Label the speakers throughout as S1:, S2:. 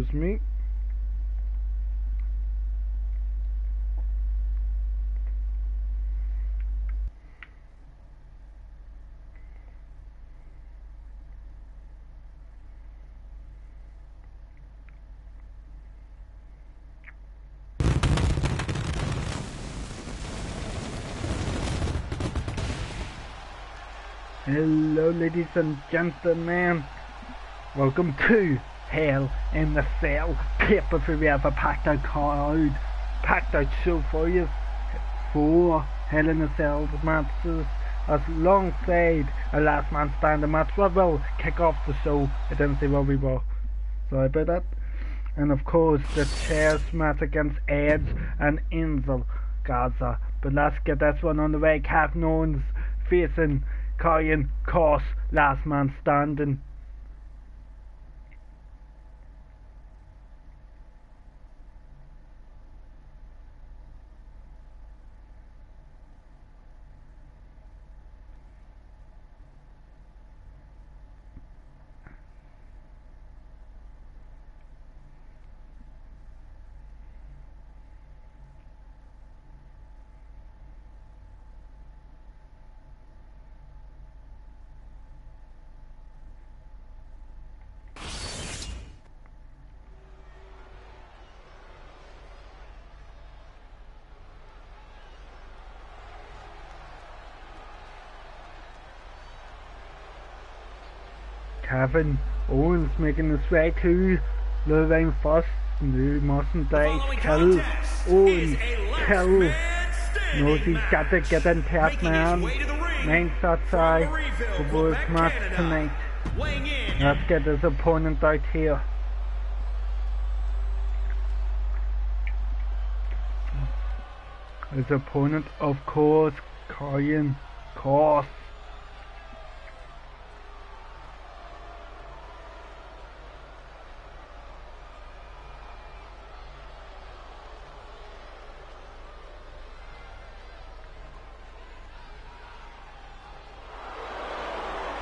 S1: Excuse me. Hello ladies and gentlemen, welcome to Hell in the Cell PPV. We have a packed out show for you. 4 Hell in the Cell matches alongside a last man standing match. What will kick off the show? I didn't see where we were, sorry about that. And of course the chairs match against Edge and Angel Gaza. But let's get this one on the way. Kevin Owens facing Karrion Kross, last man standing. Kevin Owens making his way to the ring first. No, mustn't die. Kill Owens. Kill. Knows he's got to get in tap man. Main shot side. The boys match tonight. Let's get his opponent out here. His opponent, of course, Karrion Kross.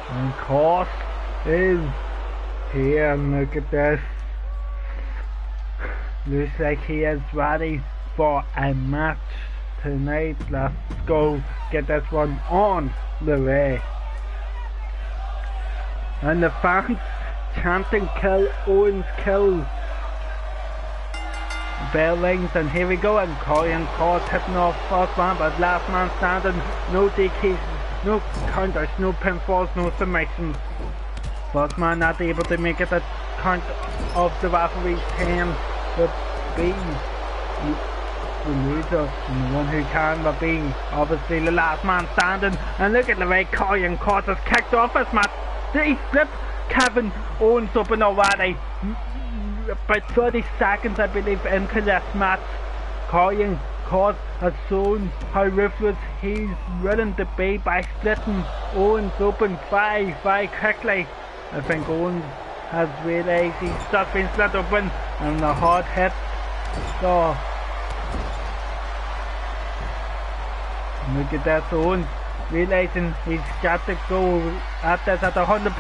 S1: And Kross is here, and look at this. Looks like he is ready for a match tonight. Let's go get this one on the way. And the fans chanting kill Owens, kill. Bell rings and here we go, and Karrion Kross hitting off first man, but last man standing. No DQs, no counters, no pinfalls, no submissions. First man not able to make it a count of the referee's 10. But B, the loser, and the one who can, but B, obviously the last man standing. And look at the way Karrion Kross has kicked off this match. Did he flip Kevin Owens up and already? About 30 seconds I believe into this match. Karrion Kross has shown how ruthless he's willing to be by splitting Owens open very quickly. I think Owens has realised he's just been split open, and the hard hit. So look at that, Owens realising he's got to go at this at 100%.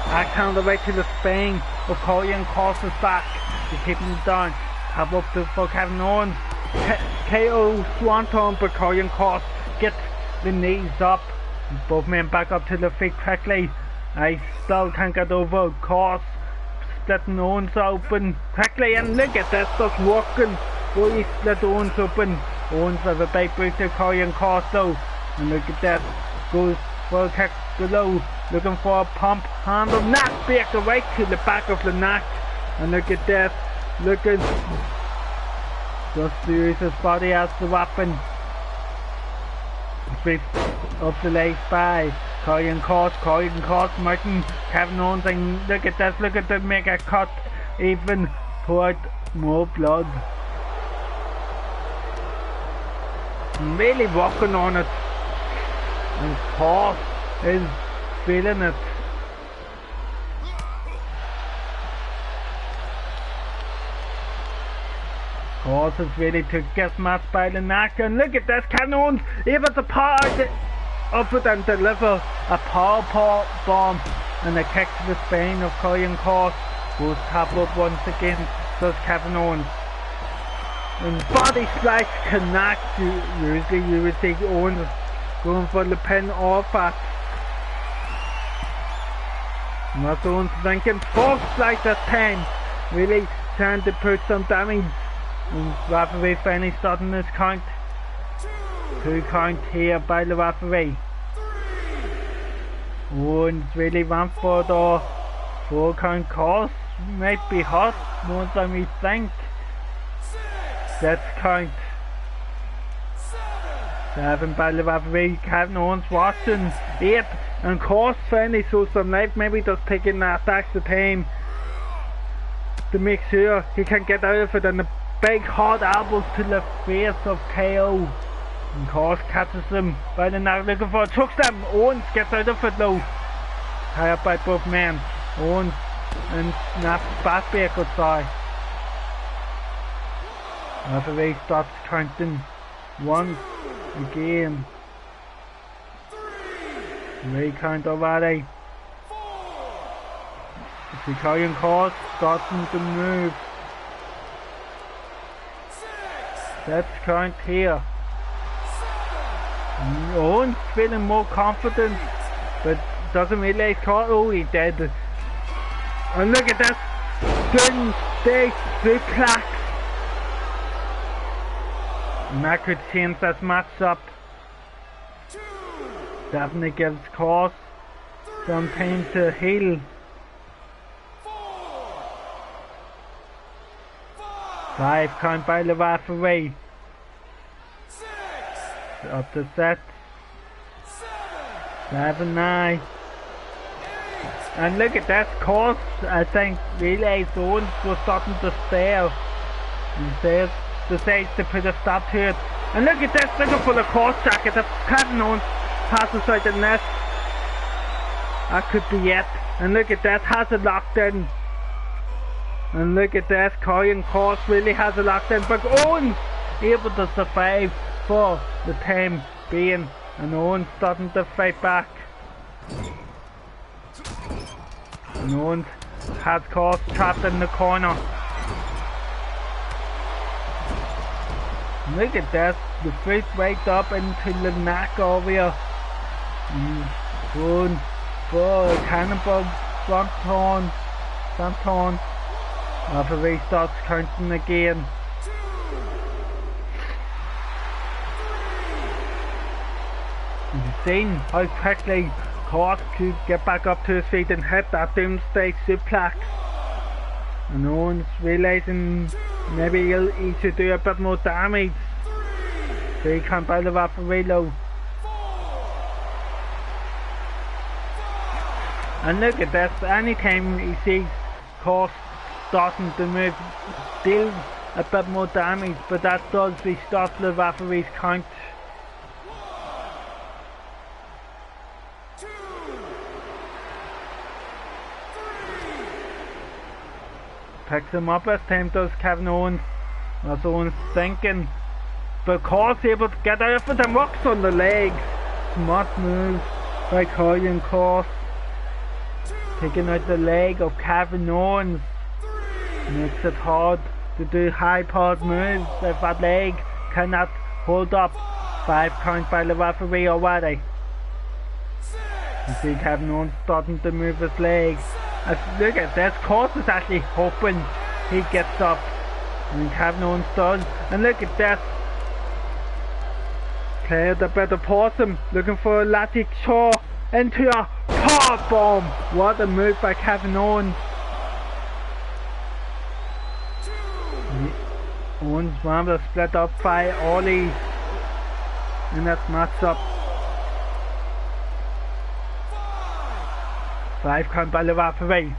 S1: I count the way to the spine of Karrion Kross's back to keep him down. Have up for Kevin Owens. KO Swanton, but Karrion Kross gets the knees up. Both men back up to the feet quickly. I still can't get over Kross splitting Owens open quickly, and look at this, just walking while he split Owens open. Owens has a big boot to Karrion Kross though, and look at that, goes for a kick below, looking for a pump handle, neck breaker right to the back of the neck, and look at that, looking, just to use his body as the weapon. Straight up the leg by Karrion Kross marking Kevin Owens, and look at this, look at the mega cut, even poured more blood. Really walking on it, and Kross is feeling it. Kross is ready to get matched by the neck, and look at this, Kevin Owens able to power up it and deliver a power bomb and a kick to the spine of Karrion Kross. goes top rope once again, does Kevin Owens. And body splash connects. Usually you would see Owens going for the pin or that. And that's Owens thinking, fork splash this time. Really trying to put some damage. And referee finally starting this count. 2 count here by the referee. Owens really went for the 4 count course. Might be hot more than we think. Let's count. 7 by the referee. Kevin Owens watching. 8 and course finally shows some life. Maybe just taking that extra time to make sure he can get out of it, and the big hard elbows to the face of KO. And course catches him by the neck, looking for a choke slam. Owens gets out of it though. High up by both men. Owens and snaps back outside. Referee starts counting once again. 3 count already. The Italian course starting to move. 6 count here. Owens feeling more confident, but doesn't realize caught. Oh, he did. And look at this. Doomsday suplex. And that could change this match up. Definitely gives Course some time to heal. 5 count by the referee. Up to 6. 7, 9. And look at this. Course, I think, realised Owens was starting to stare. And decides to put a stop to it. And look at this, looking for the Course jacket. If Kevin Owens passes out the net, that could be it. And look at that, has it locked in. And look at this, Korean Course really has it locked in. But Owens able to survive for the time being. And Owens starting to fight back. And Owens has Course trapped in the corner. Look at this, the foot right up into the neck area. Going for a cannonball front turn. Referee starts counting again. You've seen how quickly Course could get back up to his feet and hit that Doomsday suplex. And Owens realising maybe he should do a bit more damage. So he can't buy the referee low. And look at this, anytime he sees Course starting to move, deal a bit more damage, but that does restart the referee's count. Picks him up this time, does Kevin Owens. That's Owens thinking. But Course able to get out of it and works on the legs. Smart move by Korean Course. Taking out the leg of Kevin Owens. Makes it hard to do high powered moves if that leg cannot hold up. 5 count by the referee already. You see Kevin Owens starting to move his legs. Look at this, Course is actually hoping he gets up. And Kevin Owens does. And look at this. Cleared a bit of possum, looking for a Latic Shaw into a power bomb. What a move by Kevin Owens. Owens wanted to split up by Ollie in that matchup. 5 count by the referee.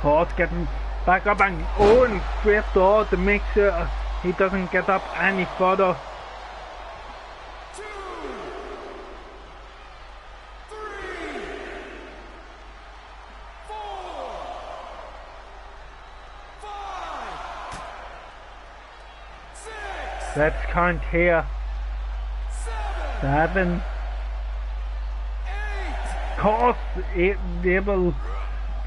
S1: Course getting back up and Owens straight door to make sure he doesn't get up any further.
S2: 2, 3, 4, 5, 6.
S1: Let's count here. 7, Cause able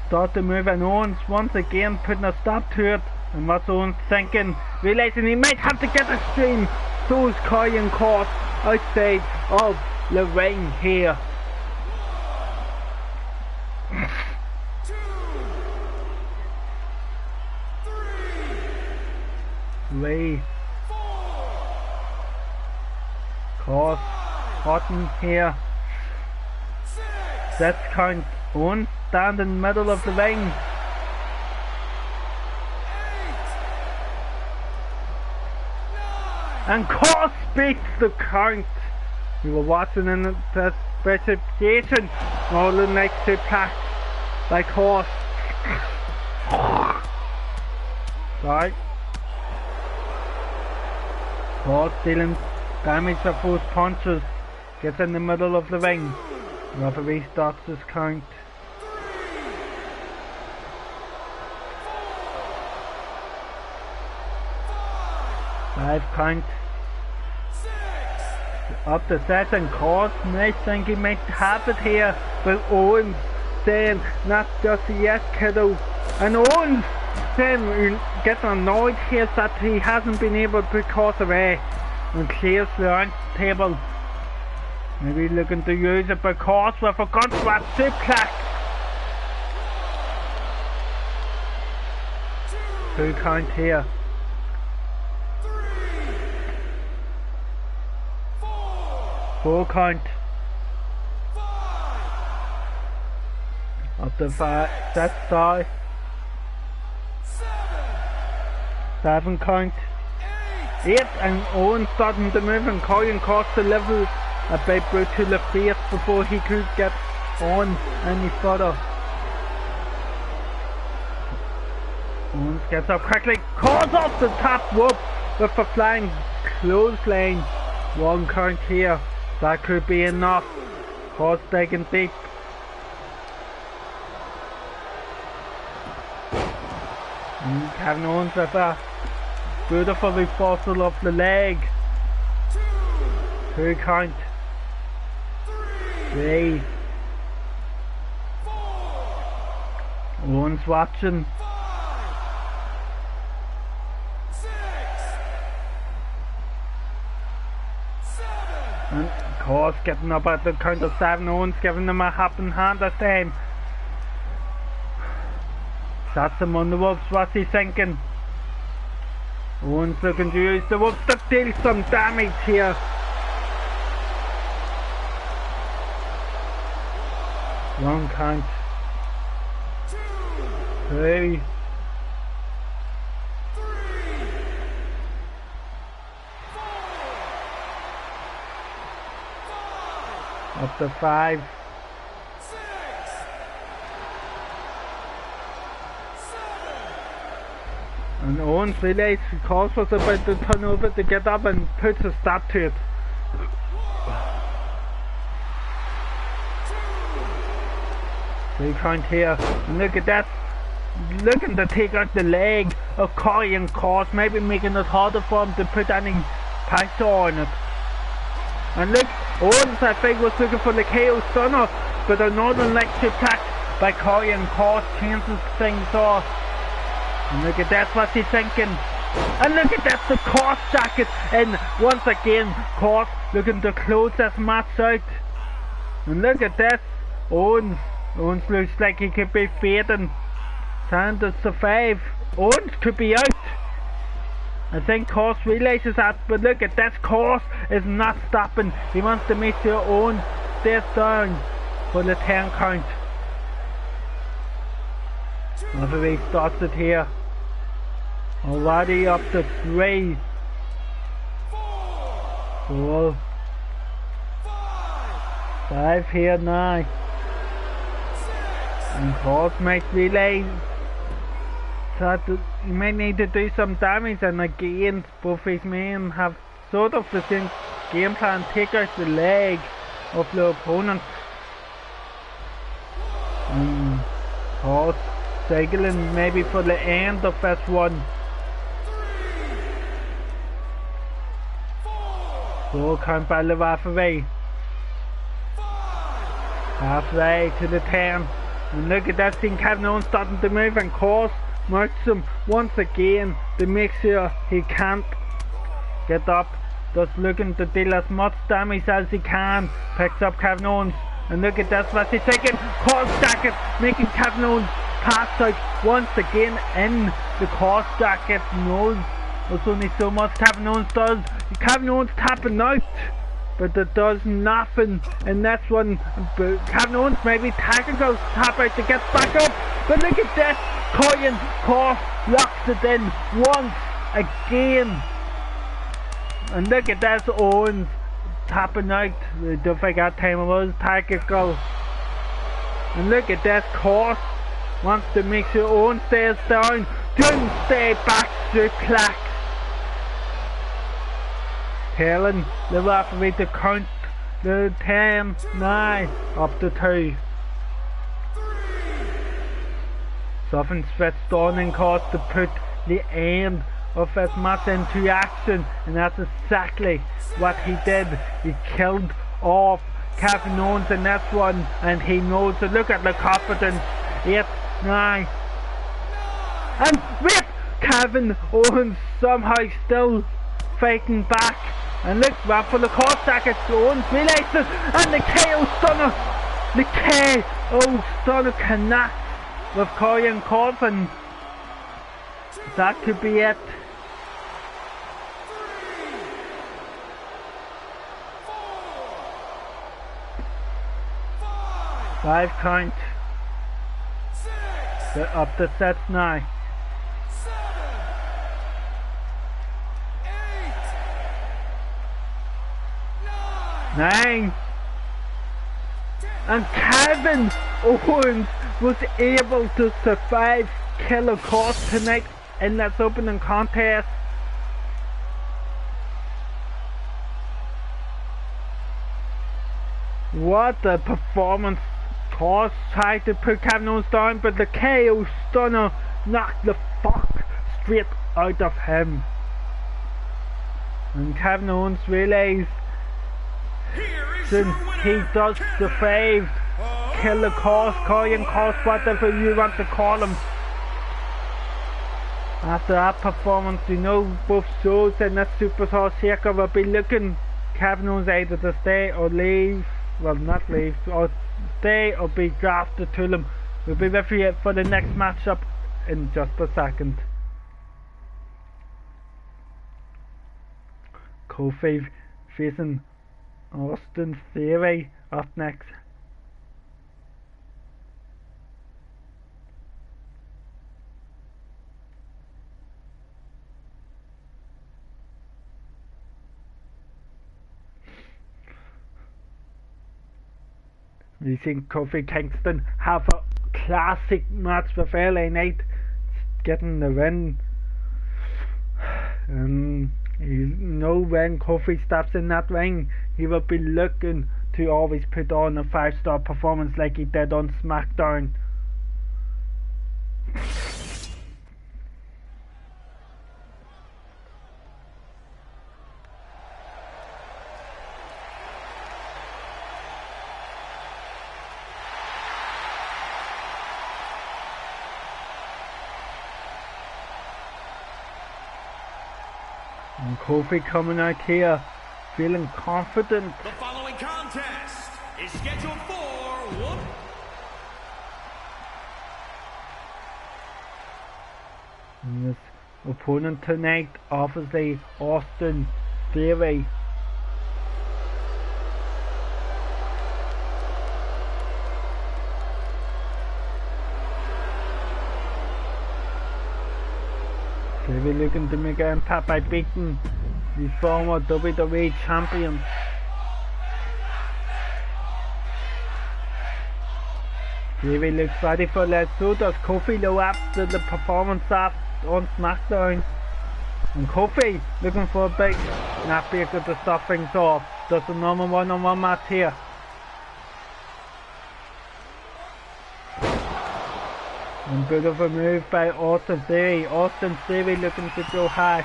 S1: start to move, and Owens once again putting a stop to it. And what's Owens thinking? Realizing he might have to get a stream. So is Karrion Kross outside of the ring here.
S2: 1, 2, 3,
S1: 3.
S2: 4,
S1: Kross hotting here.
S2: 6,
S1: That's count. Owens stand in the middle of the ring.
S2: 8,
S1: And Kross beats the count. We were watching in the precipitation. All the next suplex by Kross. Right. Kross dealing damage with those punches. Gets in the middle of the ring. Referee starts his count. 5 count.
S2: 6,
S1: Up the set, and Kross may think he might have it here, but Owens saying not just yet, kiddo. And Owens saying getting annoyed here that he hasn't been able to put Kross away, and clears the round table. Maybe looking to use it, but Kross with a gunshot suplex. 2 count here.
S2: 3, 4,
S1: 4 count.
S2: 5,
S1: Up the 5 set start. 7 count.
S2: 8,
S1: 8, and Owens starting to move, and Karrion Kross to level a big boot to the face before he could get on any further. Owens gets up quickly, calls off the top rope with a flying clothesline. 1 count here, that could be enough. Kross digging deep. And Kevin Owens with a beautiful reversal of the leg. 2 count. 3.
S2: 4,
S1: Owens watching.
S2: 5, 6, 7,
S1: And Kross getting up at the count of 7. Owens giving them a helping hand this time. That's him on the ropes. What's he thinking? Owens looking to use the ropes to deal some damage here. 1 count.
S2: 2,
S1: 3.
S2: 3, 4, 5,
S1: Up to 5.
S2: 6, 7,
S1: And Owens realized Kross was about to turn over to get up and puts a stop to it. 3 count here. And look at that. Looking to take out the leg of Karrion Kross, maybe making it harder for him to put any pressure on it. And look, Owens I think was looking for the KO stunner, but a northern leg suplex by Karrion Kross changes things off. And look at that, what's he thinking? And look at that, the Kross jacket, and once again Kross looking to close this match out. And look at this, Owens looks like he could be fading. Trying to survive. Owens could be out. I think Kross realizes that, but look at this, Kross is not stopping. He wants to make sure Owens stays down for the 10 count. Referee starts it here. Already up to 3. 4. 5 here now. And Kross might realize that he might need to do some damage, and again both his men have sort of the same game plan, take out the leg of the opponent. And Kross signaling maybe for the end of this one. 4 count by the referee. Halfway to the 10. And look at that thing, Kevin Owens starting to move, and Cross marks him once again to make sure he can't get up. Just looking to deal as much damage as he can. Picks up Kevin Owens. And look at this, what's he taking? Cross jacket, making Kevin Owens pass out once again in the cross jacket. No, there's only so much Kevin Owens does. Kevin Owens tapping out, but it does nothing in this one. Kevin Owens maybe technical tap out to get back up, but look at this. Koyan Cross locks it in once again. And look at this, Owens tapping out. Don't forget time it was technical. And look at this, Cross wants to make sure Owens stays down. Don't stay back suplex. Telling the referee to count the 10, 9, up to 2. Something switched on and Cross to put the end of his match into action, and that's exactly what he did. He killed off Kevin Owens in this one, and he knows it. Look at the confidence. 8, 9, and wait, Kevin Owens somehow still fighting back, and look back for the cross jacket. Owens realizes, and the KO stunner, the KO stunner connects with Koyan Cross, and that could be it. 5 count. They're up to sets now.
S2: 7, 8,
S1: 9. And Kevin Owens was able to survive Killer Cross tonight in this opening contest. What a performance. Cross tried to put Kevin Owens down, but the KO stunner knocked the fuck straight out of him. And Kevin Owens realized since he does survive Killer Cross, Koyan Cross, whatever you want to call him. After that performance, you know both shows in this Superstar Circle will be looking Kevin Owens either to stay or leave. Well, not leave, or stay or be drafted to them. We'll be with you for the next matchup in just a second. Kofi facing Austin Theory up next. We think Kofi Kingston have a classic match with LA Knight, getting the win. You know, when Kofi steps in that ring, he will be looking to always put on a 5-star performance like he did on SmackDown. And Kofi coming out here feeling confident.
S2: The following contest is scheduled for one.
S1: And his opponent tonight, obviously Austin Theory. Theory looking to make an impact by beating the former WWE champion. Theory looks ready for that, so does Kofi though after the performance on SmackDown. And Kofi looking for a big snapback to start things off. Does a normal one-on-one match here. And bit of a move by Austin Theory. Austin Theory looking to go high.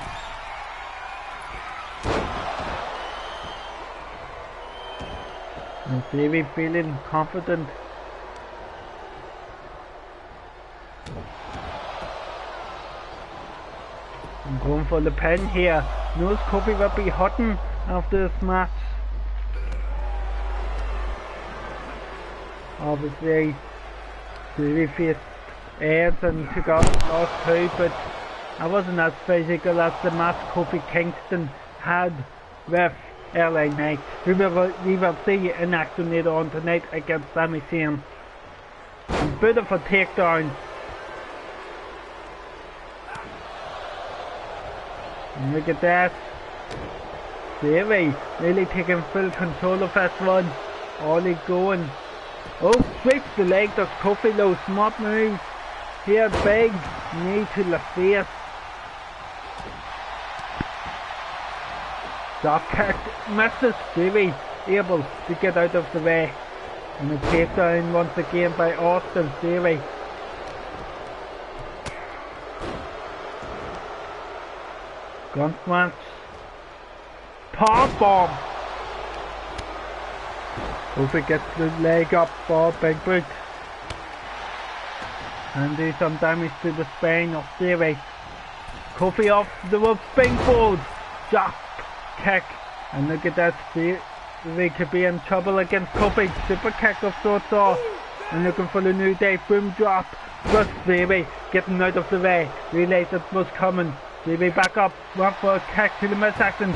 S1: And Mysterio feeling confident. I'm going for the pin here. Knows Kofi will be hurting after this match. Obviously, Mysterio faced Edge and took out last two, but I wasn't as physical as the match Kofi Kingston had with LA Knight. We will see in action later on tonight against Sami Zayn. Beautiful takedown. And look at that. Davey really taking full control of this one. Ollie going. Oh, sweeps the leg, does Kofi low. Smart move. Here, big knee to the face. Drop kick, misses. Davey able to get out of the way. And a takedown once again by Austin Theory. Gun smash. Power bomb. Kofi gets the leg up for Big Boot. And do some damage to the spine of Theory. Kofi off the rope, springboard. Drop kick. And look at that. They could be in trouble against Kofi. Super kick of sorts off. And looking for the New Day. Boom drop. Just Theory getting out of the way. Realized it was coming. Theory back up. Went for a kick to the midsection.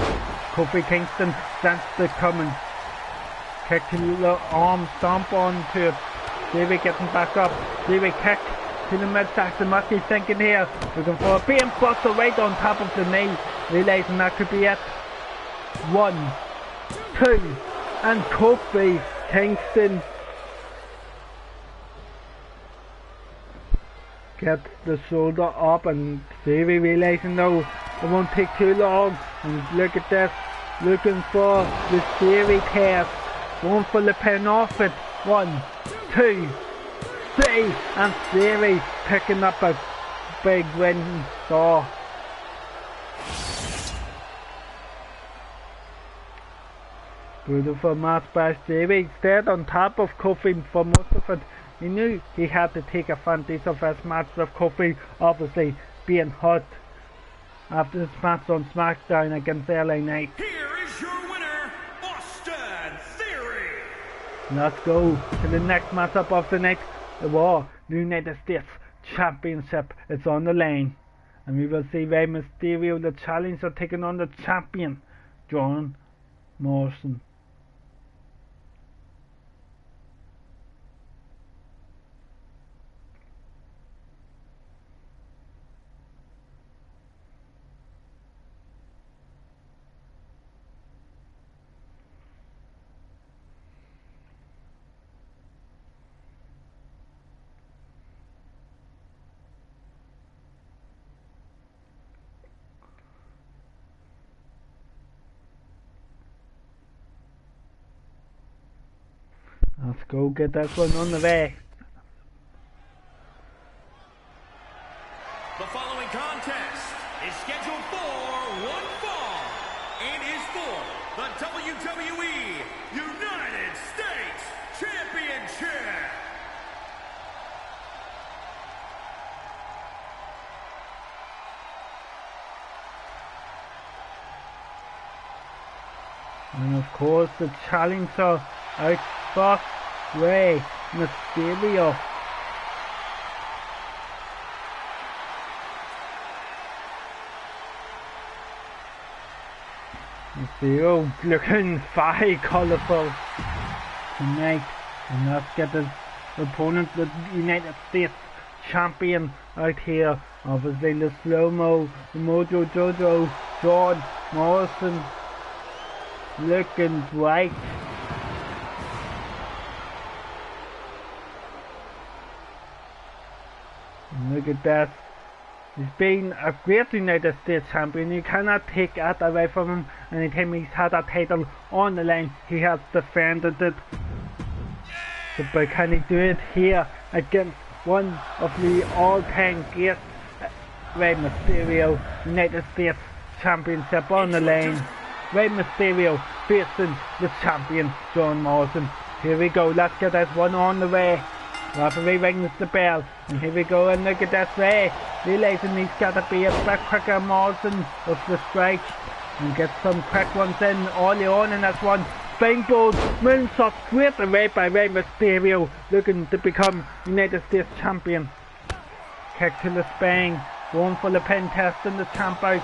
S1: Kofi Kingston sensed it coming. Kick to the arm. Stomp onto it. Theory getting back up. Theory kick to the midsection. Must be thinking here. Looking for a beam buster right on top of the knee. Realizing that could be it. 1, 2, and Kofi Kingston gets the shoulder up, and Theory realizing no, it won't take too long. And look at this, looking for the Theory test, going for the pin off it. 1, 2, 3, and Theory picking up a big win. So beautiful match by Theory. Stayed on top of Kofi for most of it. He knew he had to take advantage of his match with Kofi, obviously being hurt after his match on SmackDown against LA Knight.
S2: Here is your winner, Austin Theory.
S1: Let's go to the next matchup of the night. The Raw United States Championship. It's on the line. And we will see Rey Mysterio, the challenger, taking on the champion, John Morrison. Let's go get that one on the way.
S2: The following contest is scheduled for one fall and is for the WWE United States Championship.
S1: And of course the challenger out first, Rey Mysterio. Mysterio looking very colourful tonight. And let's get his opponent, the United States champion, out here. Obviously the slow-mo, the Mojo Jojo, John Morrison looking bright. And look at that. He's been a great United States champion. You cannot take that away from him. Anytime he's had that title on the line, he has defended it. So, but can he do it here against one of the all-time greats, Rey Mysterio? United States Championship on the line. Rey Mysterio facing the champion, John Morrison. Here we go, let's get this one on the way. Referee rings the bell. And here we go, and look at this way. Realizing he's got to be a bit quicker. Morrison with the strike. And get some quick ones in early on in this one. Springboard, moonsault straight away by Rey Mysterio. Looking to become United States Champion. Kick to the spine. Going for the pin, testing the champ out.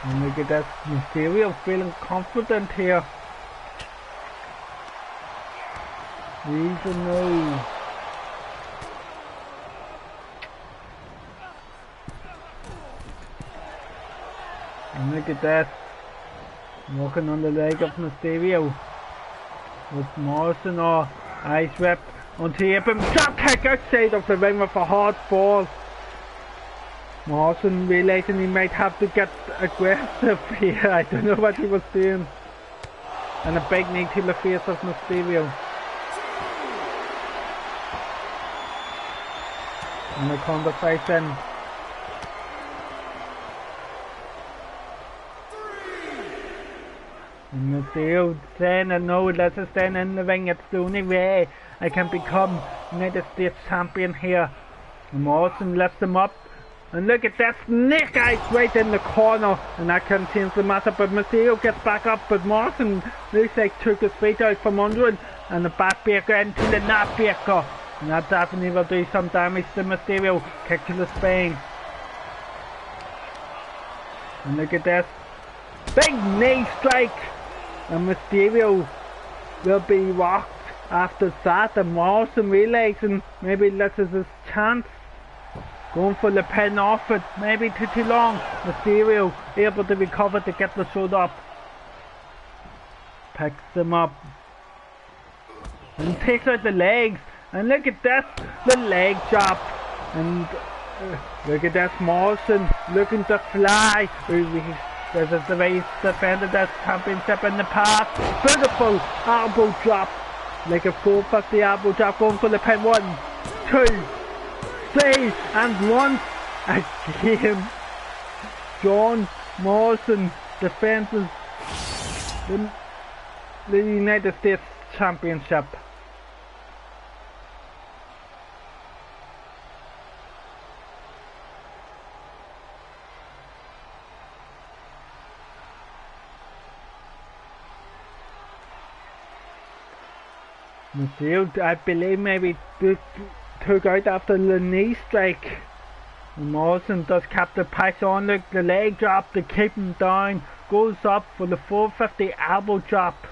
S1: And look at this, Mysterio feeling confident here. These are no. And look at that. Walking on the leg of Mysterio. With Morrison or Ice Whip onto him. Drop kick outside of the ring with a hard fall. Morrison realizing he might have to get aggressive here. I don't know what he was doing. And a big knee to the face of Mysterio. And the counter fight in. And Mysterio saying, no, let's stand in the ring. It's the only way I can become United States Champion here. And Morrison lifts him up. And look at that, snake eyes right in the corner, and that can change the matter, but Mysterio gets back up, but Morrison looks like took his feet out from under him, and the backbreaker into the neckbreaker, and that definitely will do some damage to Mysterio. Kick to the spine. And look at this, big knee strike, and Mysterio will be rocked after that, and Morrison realizing maybe this is his chance. Going for the pin off it, maybe too long. Mysterio able to recover to get the shoulder up. Picks him up. And takes out the legs. And look at this, the leg drop. And look at this, Morrison looking to fly. This is the way he's defended this championship in the past. Beautiful elbow drop. Like a 450 elbow drop, going for the pin. 1, 2, 3, and once again, John Morrison defends the United States Championship. Mysterio, I believe, maybe took out after the knee strike. And Morrison does capitalize on the leg drop to keep him down. Goes up for the 450 elbow drop.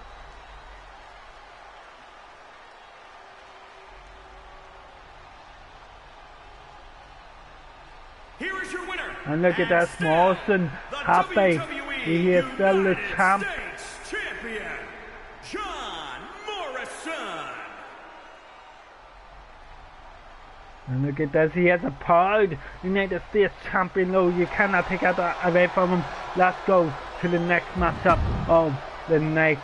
S2: Here is your winner.
S1: And look at that, Morrison happy. He is still the champ.
S2: Champion, John Morrison.
S1: And look at this, he is a proud United States Champion though. You cannot take that away from him. Let's go to the next matchup of the night.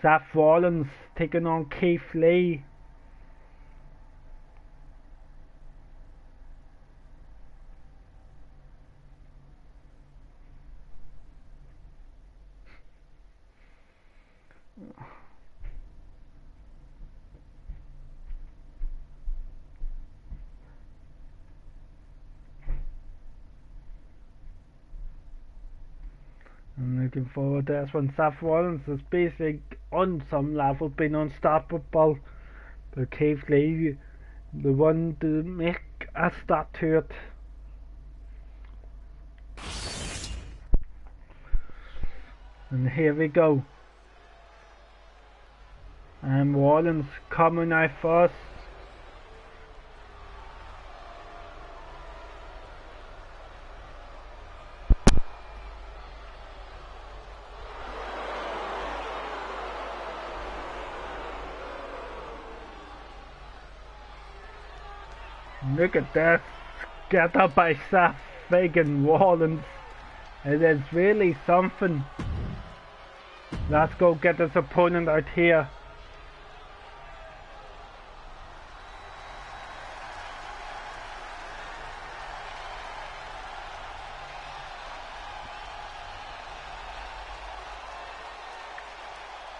S1: Seth Rollins taking on Keith Lee. I'm looking forward to this one. Seth Rollins is basically on some level been unstoppable, but Keith Lee, the one to make a start to it. And here we go. And Rollins coming out first. Look at that, get up by Seth friggin' Rollins. It is really something. Let's go get this opponent out here.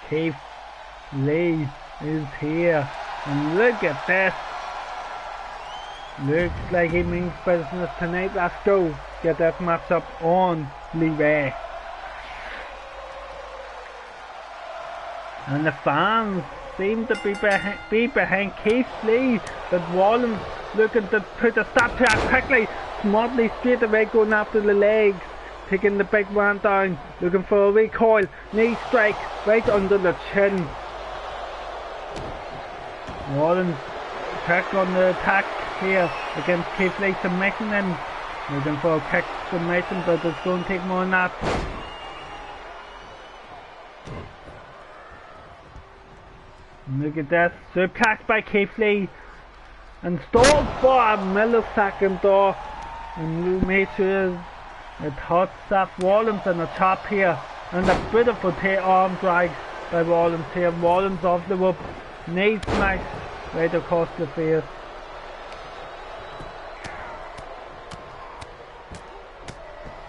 S1: Keith Lee is here. And look at this. Looks like he means business tonight. Let's go. Get that match up on Leeway. And the fans seem to be behind Keith Lee, but Rollins looking to put a stop to it quickly. Smartly straight away going after the legs, taking the big man down, looking for a recoil, knee strike right under the chin. Rollins back on the attack here against Keith Lee, submitting him, looking for a kick submission, but it's going to take more than that. Look at that, suplex by Keith Lee, and stalled for a millisecond though, and we made sure it hot Seth Rollins and a chop here, and a beautiful arm drag by Rollins here. Rollins off the rope, knee smash right across the face.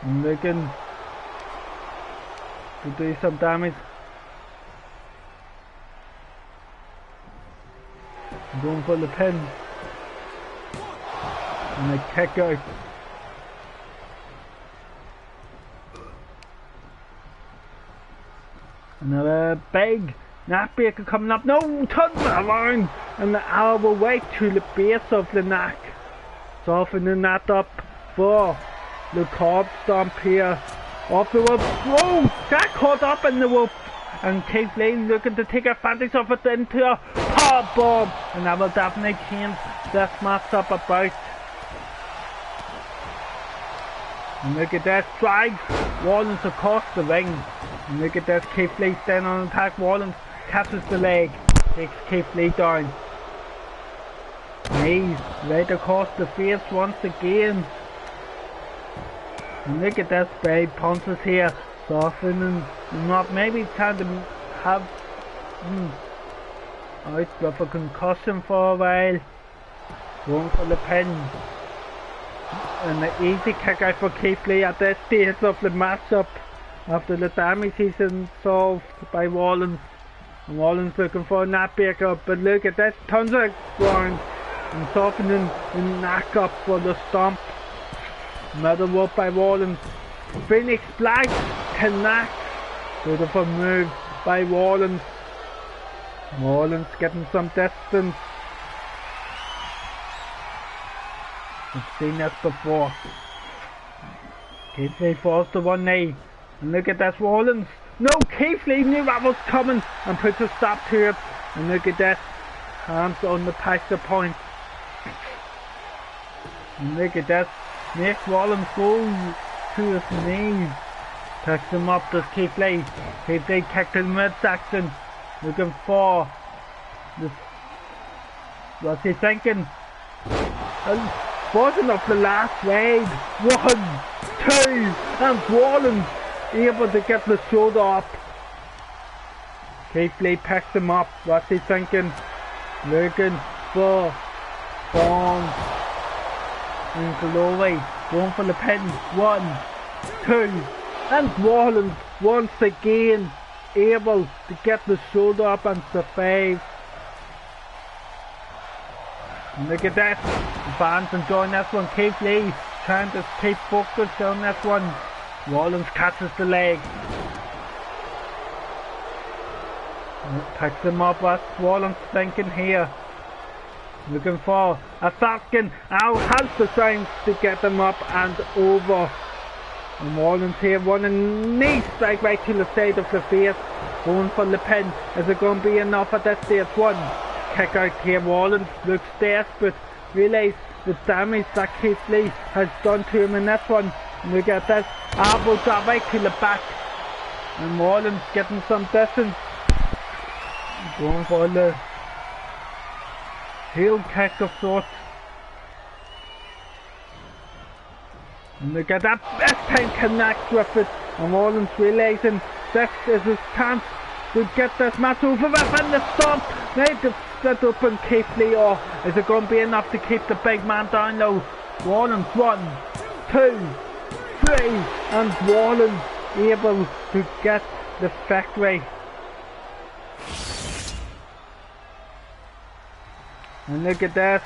S1: And looking to do some damage. Going for the pin. And a kick out. Another big neckbreaker coming up. No, turns around. And the elbow right to the base of the neck. Softening that up for the curb stomp here. Off the rope. Whoa! Got caught up in the rope. And Keith Lee looking to take advantage of it into a power bomb. And that will definitely change this match up about. And look at that, drags Rollins across the ring. And look at this, Keith Lee standing on attack. Rollins catches the leg, takes Keith Lee down. Knees right across the face once again. And look at this, babe punches here, softening him up. Maybe trying to have out with a concussion for a while. Going for the pin. And an easy kick out for Keith Lee at this stage of the matchup after the damage he's solved by Rollins. And Rollins looking for a neckbreaker, but look at this, turns it around and softening the neck up for the stomp. Another rope by Rollins. Phoenix Splash connects. Beautiful move by Rollins. Rollins getting some distance. I've seen this before. Keith Lee falls to one knee. And look at this, Rollins. No, Keith Lee knew that was coming and puts a stop to it. And look at this. Hands on the pressure point. And look at this. Makes Rollins go to his knees. Picks him up, does Keith Lee. Keith Lee kicked in midsection. Looking for this. What's he thinking? Wasn't up the last wave. 1, 2, and Rollins able to get the shoulder up. Keith Lee picks him up. What's he thinking? Looking for Bond and glory. Going for the pin. 1, 2, and Rollins once again able to get the shoulder up and survive. Look at that. The fans enjoying this one. Keith Lee trying to keep focus on this one. Rollins catches the leg. Picks him up. What's Rollins thinking here? Looking for a Falcon. Now has the strength to get him up and over. And Rollins here running knee strike right to the side of the face. Going for the pin. Is it going to be enough at this stage? 1. Kick out here. Rollins looks desperate. Realise the damage that Keith Lee has done to him in this one. And look at this. Elbow drop right to the back. And Rollins getting some distance. Going for the heel kick of sorts. And look at that. This time connects with it. And Rollins realising this is his chance to get this match over with. And the stomp. Made to split open Keith Lee. Or is it going to be enough to keep the big man down low? Rollins 1, 2, 3. And Rollins able to get the victory. And look at this.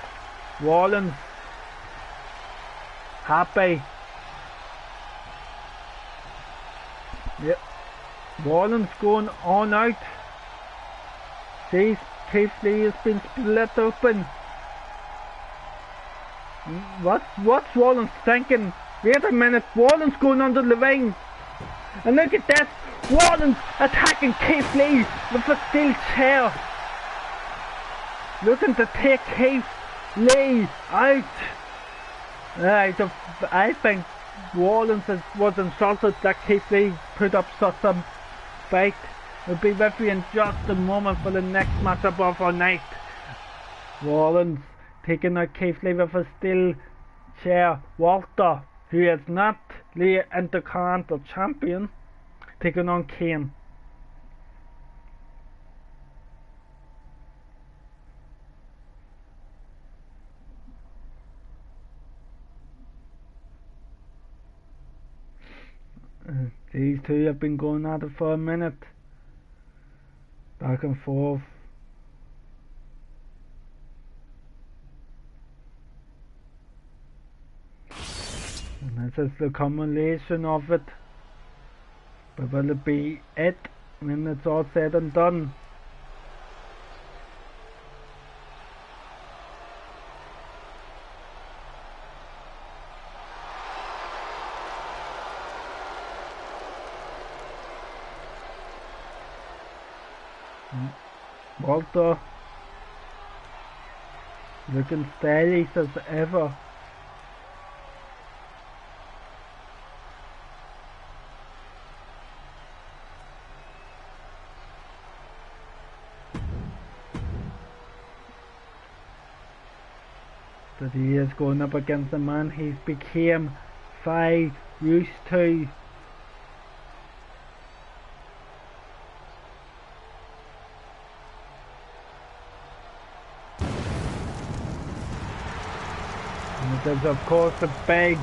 S1: Rollins. Happy. Yep. Rollins going on out. See, Keith Lee has been split open. What's Rollins thinking? Wait a minute, Rollins going under the ring. And look at this, Rollins attacking Keith Lee with a steel chair. Looking to take Keith Lee out. I think Rollins was insulted that Keith Lee put up such a fight. We'll be with you in just a moment for the next matchup of our night. Rollins taking out Keith Lee with a steel chair. Walter, who is not the Intercontinental Champion, taking on Kane. These two have been going at it for a minute. Back and forth. And this is the culmination of it. But will it be it when it's all said and done? Walter looking steady as ever. But he is going up against a man he's became 5 used to. There's of course the big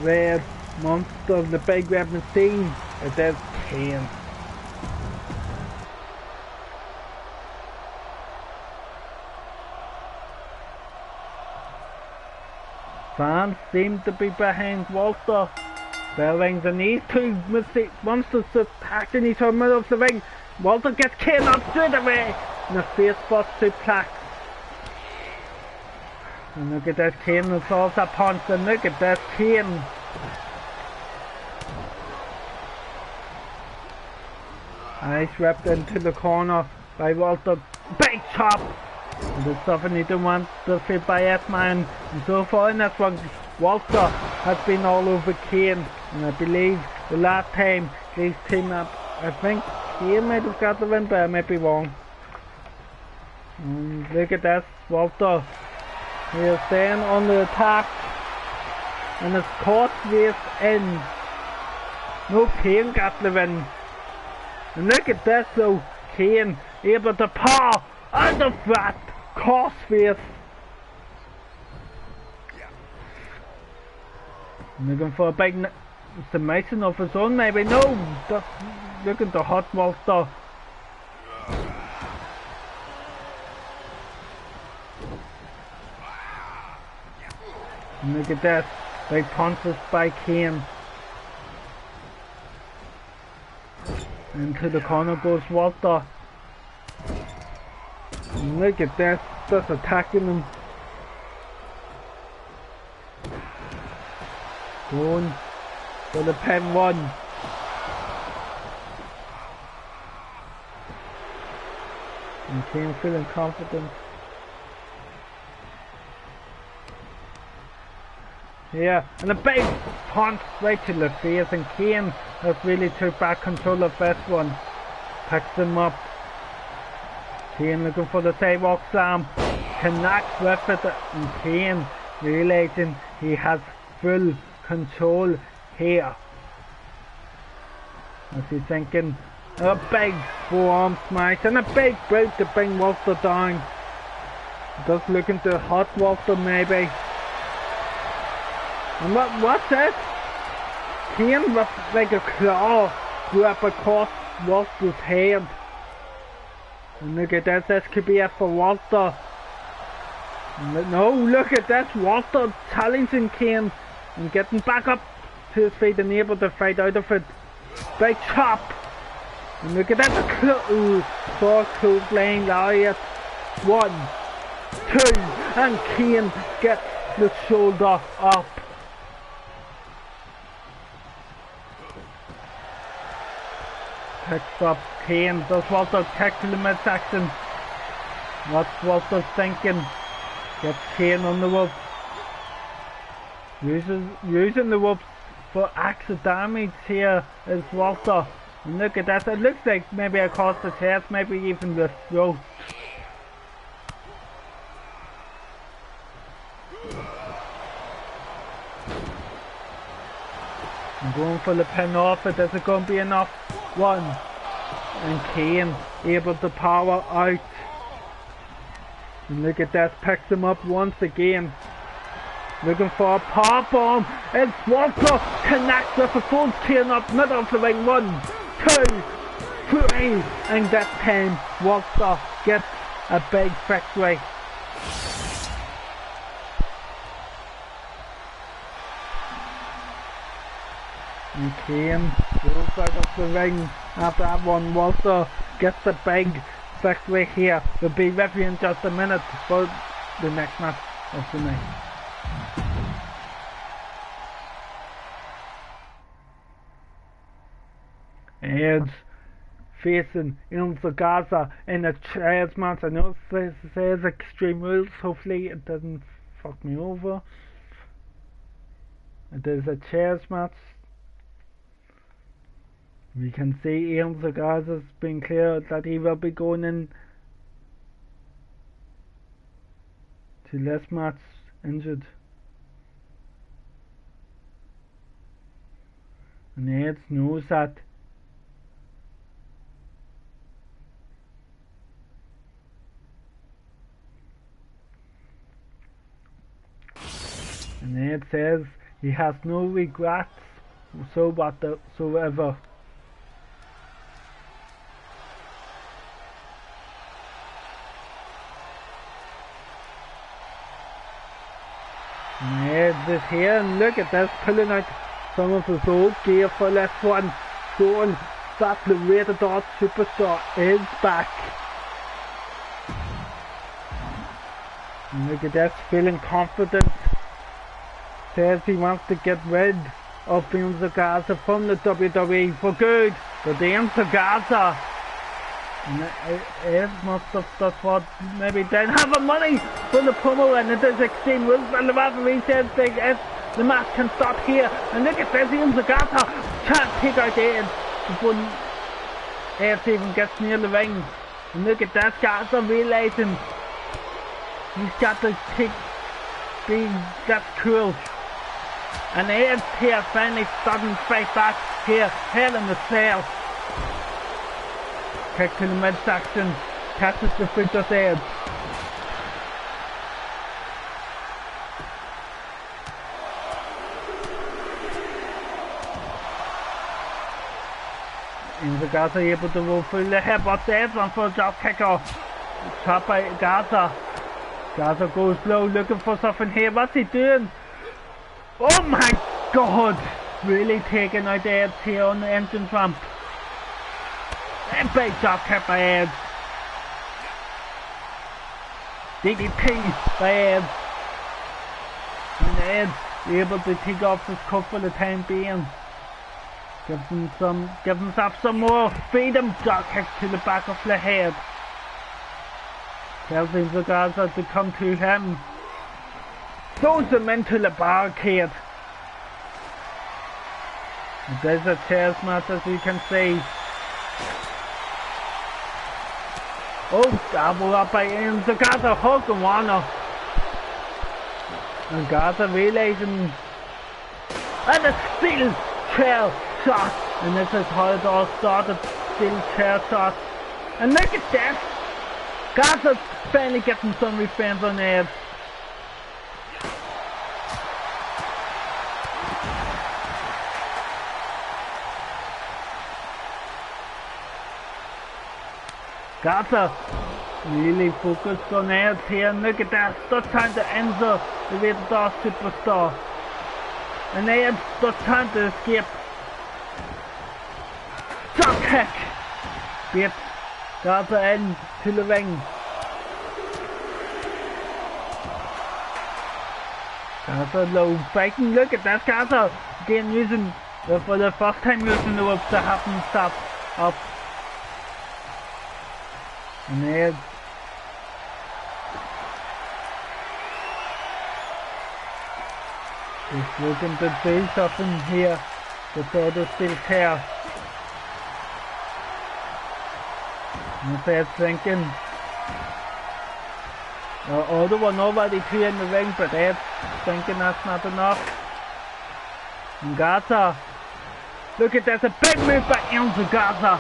S1: red monster, the big red machine. It is Kane. Fans seem to be behind Walter. Bell rings and these two monsters attacking each other in the middle of the ring. Walter gets Kane up straight away in a face first suplex. And look at this, Kane with also punch, and look at this, Kane. Nice ripped into the corner by Walter. Big chop! And there's something he didn't want to fit by S-Man. And so far in this one, Walter has been all over Kane. And I believe the last time these team up, I think Kane might have got the win, but I might be wrong. And look at this, Walter. He is staying on the attack and his caught race in. No, Kane got the win. And look at this though, Kane able to power out of that crossface. Looking for a big submission of his own maybe. No, just looking to hot Walter. And look at this, big punches by Kane. Into the corner goes Walter. And look at this, just attacking him. Going for the pen one. And Kane feeling confident. Yeah, and a big punch right to the face, and Kane has really took back control of this one. Picks him up. Kane looking for the sidewalk slam. Connects with it, and Kane realizing he has full control here. As he's thinking a big forearm smash and a big boot to bring Walter down. Just looking to hot Walter maybe. And what's this? Kane with like a claw grab across Walter's head. And look at this, this could be it for Walter. No, look at that. Walter challenging Kane and getting back up to his feet and able to fight out of it. Big chop. And look at that. Four clothesline lariat. 1, 2, and Kane gets the shoulder up. Picks up Kane. Does Walter kick to the midsection? What's Walter thinking? Gets Kane on the rope. Using the ropes for extra damage here is Walter. And look at that. It looks like maybe across the chest, maybe even the throat. I'm going for the pin off it. Is it going to be enough? 1. And Kane able to power out. And look at that. Picks him up once again. Looking for a power bomb. It's Walter. Connects with a full Kane up middle of the ring. 1, 2, 3. And that time Walter gets a big victory. And Kane goes out of the ring after that one. Walter gets a big victory here. We'll be with you in just a minute for the next match of the night. Edge facing Ilsa Gaza in a chairs match. I know it says Extreme Rules. Hopefully it doesn't fuck me over. It is a chairs match. We can see Ilsa Gaza's been clear that he will be going in to this match injured. And Edge knows that. And Ed says he has no regrets whatsoever. And Ed is here, and look at this, pulling out some of his old gear for this one, showing that the Rated Dot Superstar is back. And look at this, feeling confident. Says he wants to get rid of Ilsa Gaza from the WWE for good. But the Ilsa Gaza, it must have thought what maybe didn't have the money for the promo, and it is Extreme Rules. And the referee says the match can stop here. And look at this, Ilsa Gaza can't take out Edge before Edge even gets near the ring. And look at that, Gaza realizing he's got to that's cool. And Edge here finally starting to fight back here, head in the cell. Kick to the midsection, catches the foot of Edge. Ilsa Gaza able to roll through the headbutt. Edge on for a drop kicker. Chop by Gaza. Gaza goes low, looking for something here. What's he doing? Oh my god! Really taking out Edge here on the entrance ramp. A big drop kick by Edge. DDT by Edge. And Edge able to take off his cuff for the time being. Give himself some more freedom. Drop kick to the back of the head. Tells Ilsa Gaza to come to him. Throws him into the barricade. There's a chairs match, as you can see. Oh, double up by Ilsa Gaza, hook and Warner. And Gaza realizing. And a steel chair shot. And this is how it all started. Steel chair shot. And look at this. Gaza's finally getting some revenge on Edge. Gaza Really focused on Edge here, and look at that, still trying to enter the Rated-R Superstar. And Edge still trying to escape. Drop kick! Beat Garza in to the ring. Garza low fighting, look at that, Garza again using, for the first time using the ropes to have him stop up. And Edge. He's looking to do something here, but the others still care. And Edge thinking. The other one already two in the ring, but Edge thinking that's not enough. And Garza. Look at that, a big move back into Garza.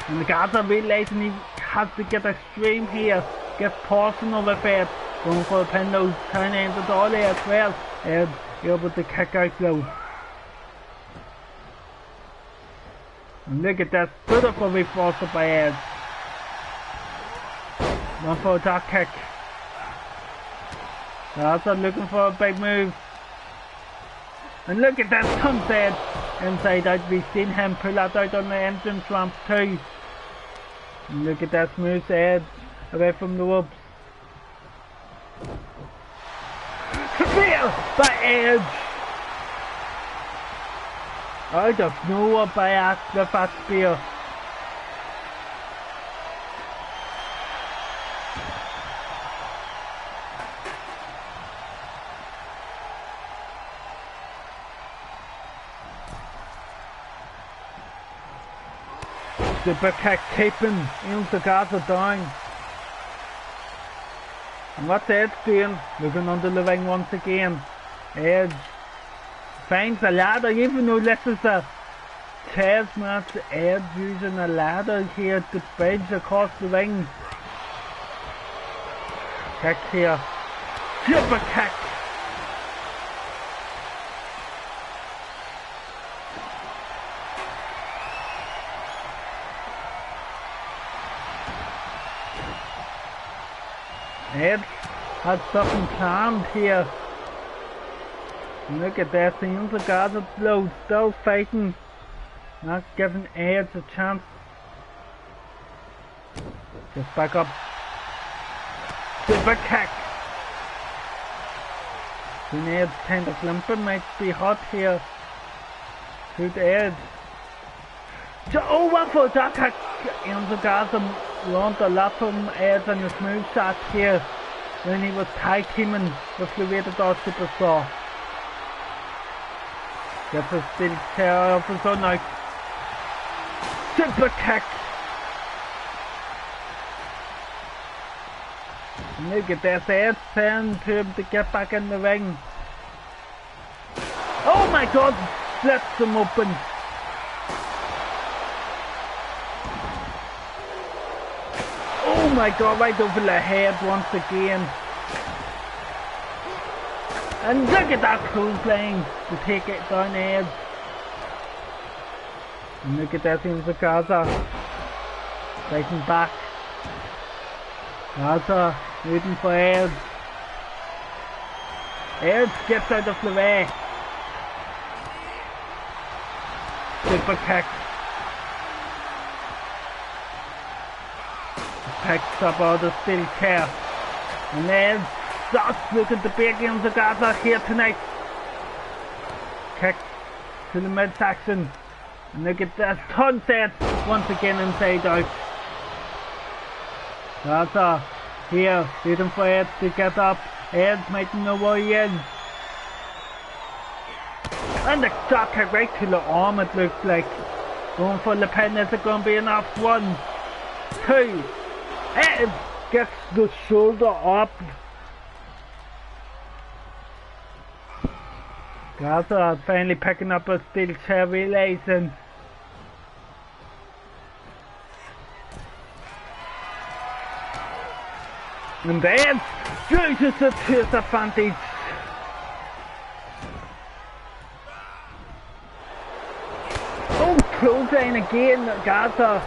S1: And Garza realizing he has to get extreme here, get personal with it, going for a pin though, turn into Dolly as well, and able to kick out low. And look at that, beautiful reversal by Edge. One for a drop kick. Garza looking for a big move. And look at that sunset inside out. We've seen him pull that out on the entrance ramp too. And look at that smooth Edge away from the ropes. Spear by Edge. Out of nowhere by the fat spear. Super kick keeping into Garza down. And what's Edge doing? Looking under the ring once again. Edge finds a ladder, even though this is a chairs match. Edge using a ladder here to bridge across the ring. Kick here. Super kick. Edge had something planned here. And look at that, seems the Garza blow, still fighting, not giving Edge a chance. Just back up. Super kick. And Edge kind of limping, might be hot here. Shoot Edge. Oh, what for a drop kick? Into Garza learned a lot from Edge and his moveset here when he was tag teaming with the Rated-R Superstar. Gets a steel chair off his own now. Super kick! And look at this, Edge saying to him to get back in the ring. Oh my god! Splits him open. Oh my god, right over the head once again. And look at that clothesline to take it down Edge. And look at that, seems like Garza fighting back. Garza waiting for Edge. Edge gets out of the way. Super kick. Picks up all the steel chair. And Edge starts looking to break into Garza here tonight. Kick to the midsection. And look at that, sunset once again inside out. Garza here, waiting for Edge to get up. Edge might know where he is. And the drop kick right to the arm, it looks like. Going for the pin, is it going to be enough? 1, 2. Edge gets the shoulder up. Garza finally picking up a steel chair, realizing. And then uses it to his advantage. Oh, clothesline again, Garza.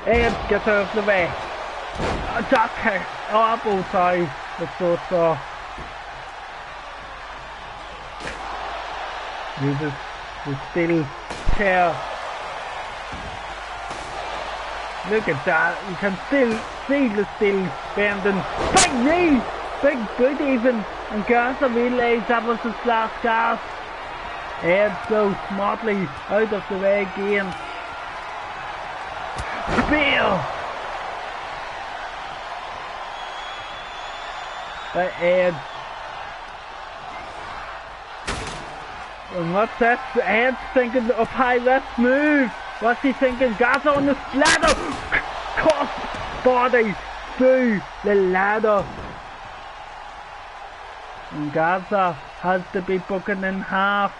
S1: Edge gets out of the way. A drop kick. Oh, both sides. It's so soft. Uses the steel chair. Look at that. You can still see the steel bending. Big knee! Big boot even. And Garza realized that was his last gasp. Edge goes smartly out of the way again. Spear! By Edge. And what's that? Edge thinking of high left move. What's he thinking? Garza on the ladder! Cross body through the ladder. And Garza has to be broken in half.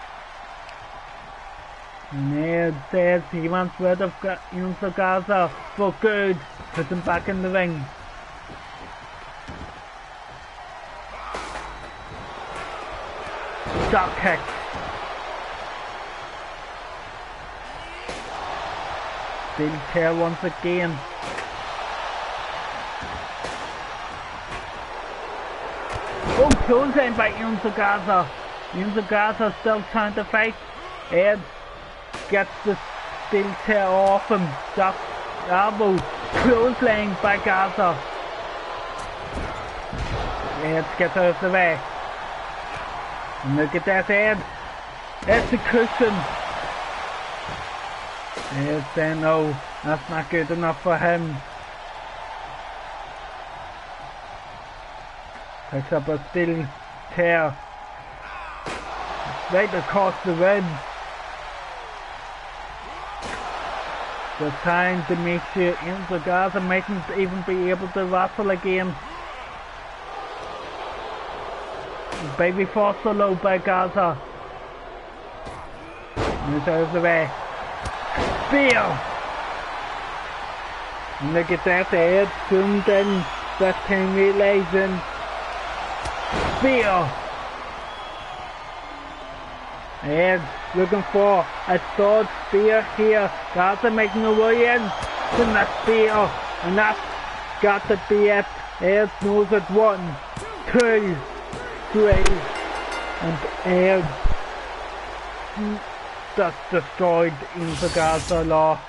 S1: And Edge says he wants rid of Garza for good. Put him back in the ring. Drop kick. Steel chair once again. Oh, clothesline by Garza. Garza still trying to fight. Edge gets the steel chair off him. Drop elbow. Clothesline by Garza. Edge gets out of the way. And look at that Edge. Execution. Edge saying no, that's not good enough for him. Picks up a steel chair. Right across the rim. The time to make sure Garza mightn't even be able to wrestle again. Baby force solo by Garza. Moves out of the way. Spear! And look at that, Edge zoomed in. That time realizing. Spear! Edge looking for a third spear here. Garza making a way in. To that spear. And that's got to be it. Edge knows it. 1, 2, 3. And Edge just destroyed Garza Law.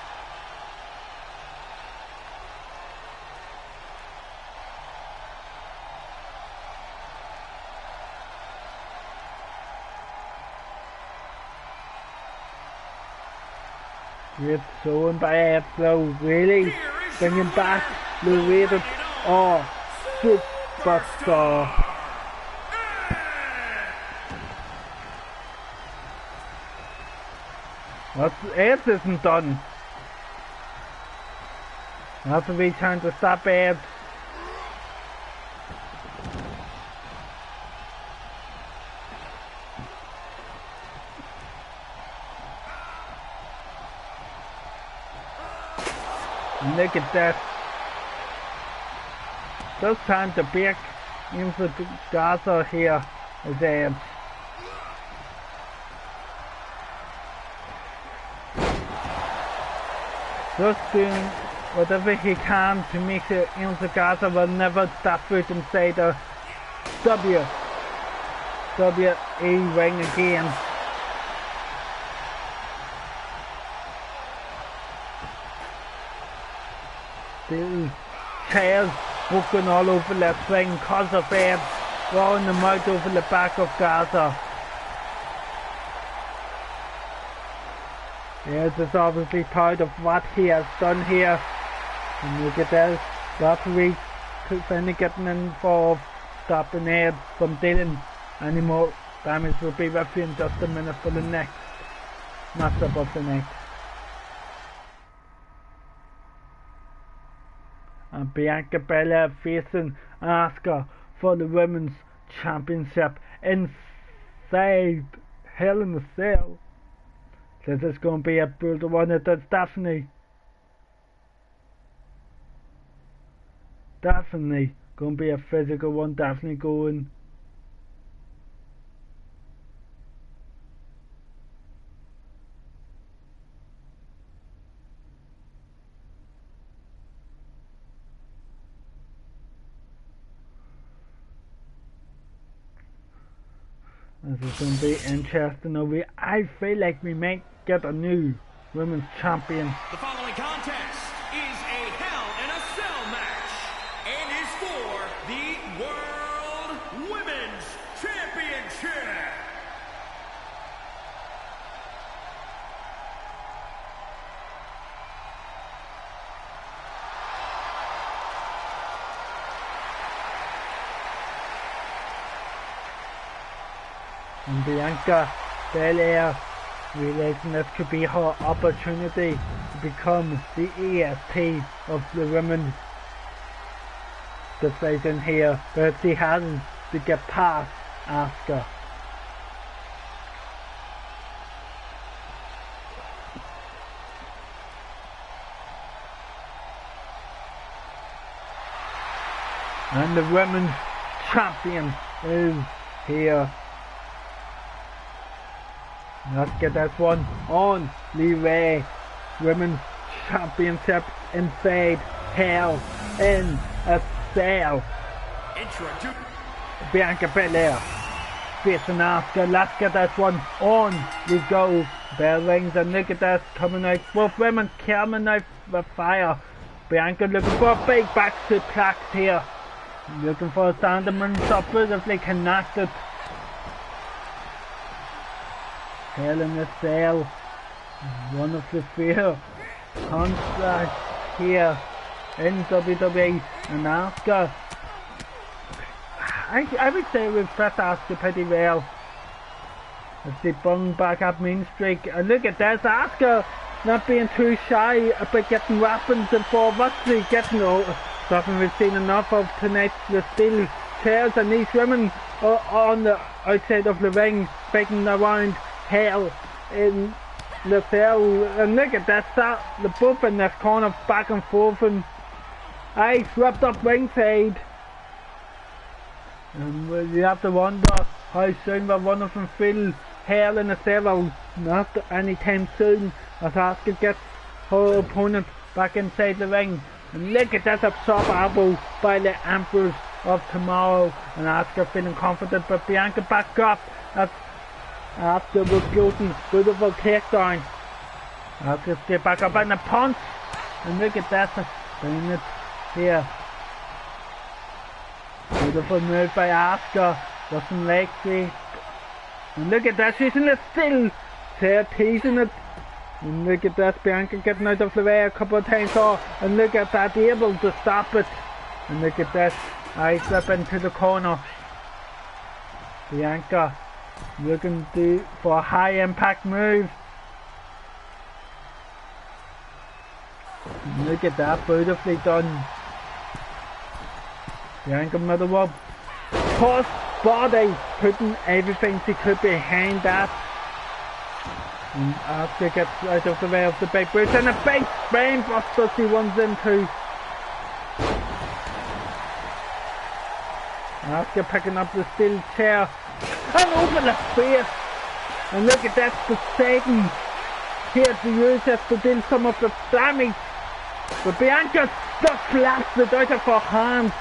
S1: Great showing by Edge though, really bringing back the rated R superstar. Edge isn't done. Have to be trying to stop Edge. Look at that. Just time to break into Garza here is Edge. Just doing whatever he can to make sure Garza will never step foot inside the WWE ring again. The chairs broken all over the ring cause of Edge throwing them out over the back of Garza. Edge is obviously proud of what he has done here. And look at this, referee finally getting involved, stopping Edge from dealing any more damage. Will be with you in just a minute for the next matchup of the night. And Bianca Belair facing Asuka for the Women's Championship inside Hell in a Cell. This is going to be a brutal one. It's definitely going to be a physical one. Definitely going. This is going to be interesting. I feel like we might get a new women's champion.
S2: The following contest is a Hell in a Cell match and is for the World Women's Championship.
S1: And Bianca Belair realizing this could be her opportunity to become the EST of the women's division here, but she hasn't to get past Asuka. And the women's champion is here. Let's get this one on the way. Women's Championship inside Hell in a Cell. Bianca Belair facing Asuka. Let's get this one on the go. Bell rings and look at this coming out. Both women coming out with fire. Bianca looking for a big back suplex here. Looking for a standing moonsault, beautifully connected. Hell in a Cell, one of the few contracts here in WWE, and Asuka, I would say we've pressed Asuka pretty well as they bring back up Mean Streak. And look at this, Asuka not being too shy about getting weapons and for actually getting something we've seen enough of tonight. The steel chairs, and these women are on the outside of the ring fighting around Hell in the Cell. And look at this, the both in this corner back and forth, and I swept up ringside. And you have to wonder how soon will one of them fill Hell in a Cell. Not anytime soon, as Asuka gets her opponent back inside the ring. And look at this absorb elbow by the Empress of Tomorrow, and Asuka feeling confident, but Bianca back up. After the floating, beautiful takedown. Asuka get back up and a punch. And look at that, bring it here. Beautiful move by Asuka. Doesn't like it. And look at that, she's in the still. They're teasing it. And look at that, Bianca getting out of the way a couple of times. And look at that, able to stop it. And look at that, I slip into the corner. Bianca looking for a high impact move. Look at that, beautifully done. Bianca middle rope, cross body, putting everything she could behind that. And Asuka gets out of the way of the big boots, and a big brain buster she runs into. Asuka picking up the steel chair and over the face. And look at that, Poseidon here to use it to deal some of the damage. But Bianca just blasted out of her hand.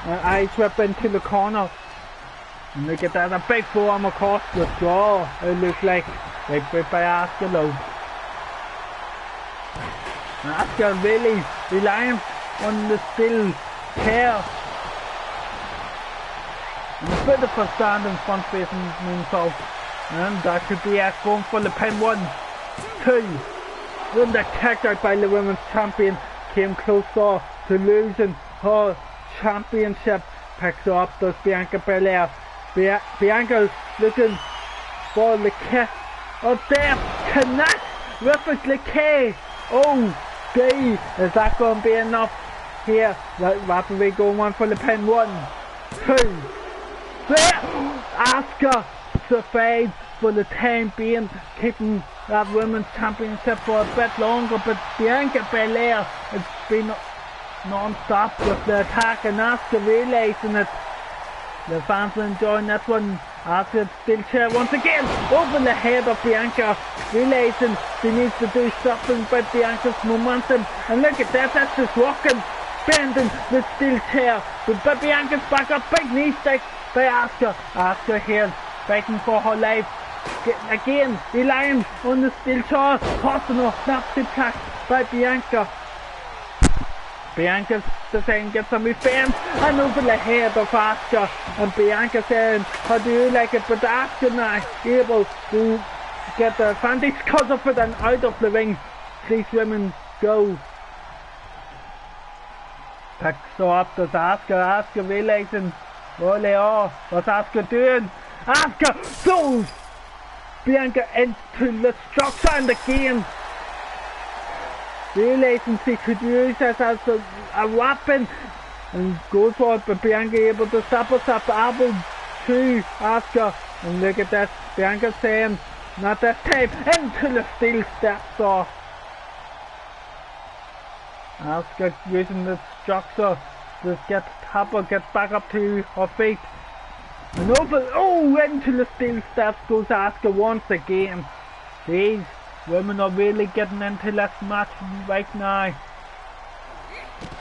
S1: And I swept into the corner. And look at that, a big forearm across the jaw. It looks like big bit by Asuka though. Asuka really relying on the steel chair. And a bit of a standing front facing moonsault. And that could be it, going for the pin. 1, 2. When the kick out by the women's champion came closer to losing her championship. Picks her up, does Bianca Belair. Bianca looking for the kick of death. Connect with the K. Oh, D. Is that going to be enough here? Referee going one for the pin. 1, 2. Asuka survived for the time being, keeping that women's championship for a bit longer, but Bianca Belair has been non-stop with the attack, and Asuka realising it. The fans are enjoying that one. Asuka steel chair once again over the head of Bianca, realising she needs to do something about Bianca's momentum. And look at that, that's just walking, bending the steel chair. But Bianca's back up, big knee stick by Asuka. Asuka here fighting for her life. Again, the Lion on the steel chair. Personal snaps the track by Bianca. Bianca's deciding to get some revenge and over the head of Asuka. And Bianca saying, how do you like it? But Asuka not able to get the advantage because of it and out of the ring. These women go. Picks up, does Asuka realizing where they are. What's Asuka doing? Asuka throws Bianca into the structure and again. Realizing she could use this as a weapon and goes for it, but Bianca able to stop herself elbow to Asuka. And look at this, Bianca saying, not this time, into the steel steps off. Asuka using the structure to get back up to her feet. And over, into the steel steps goes Asuka once again. These women are really getting into this match right now.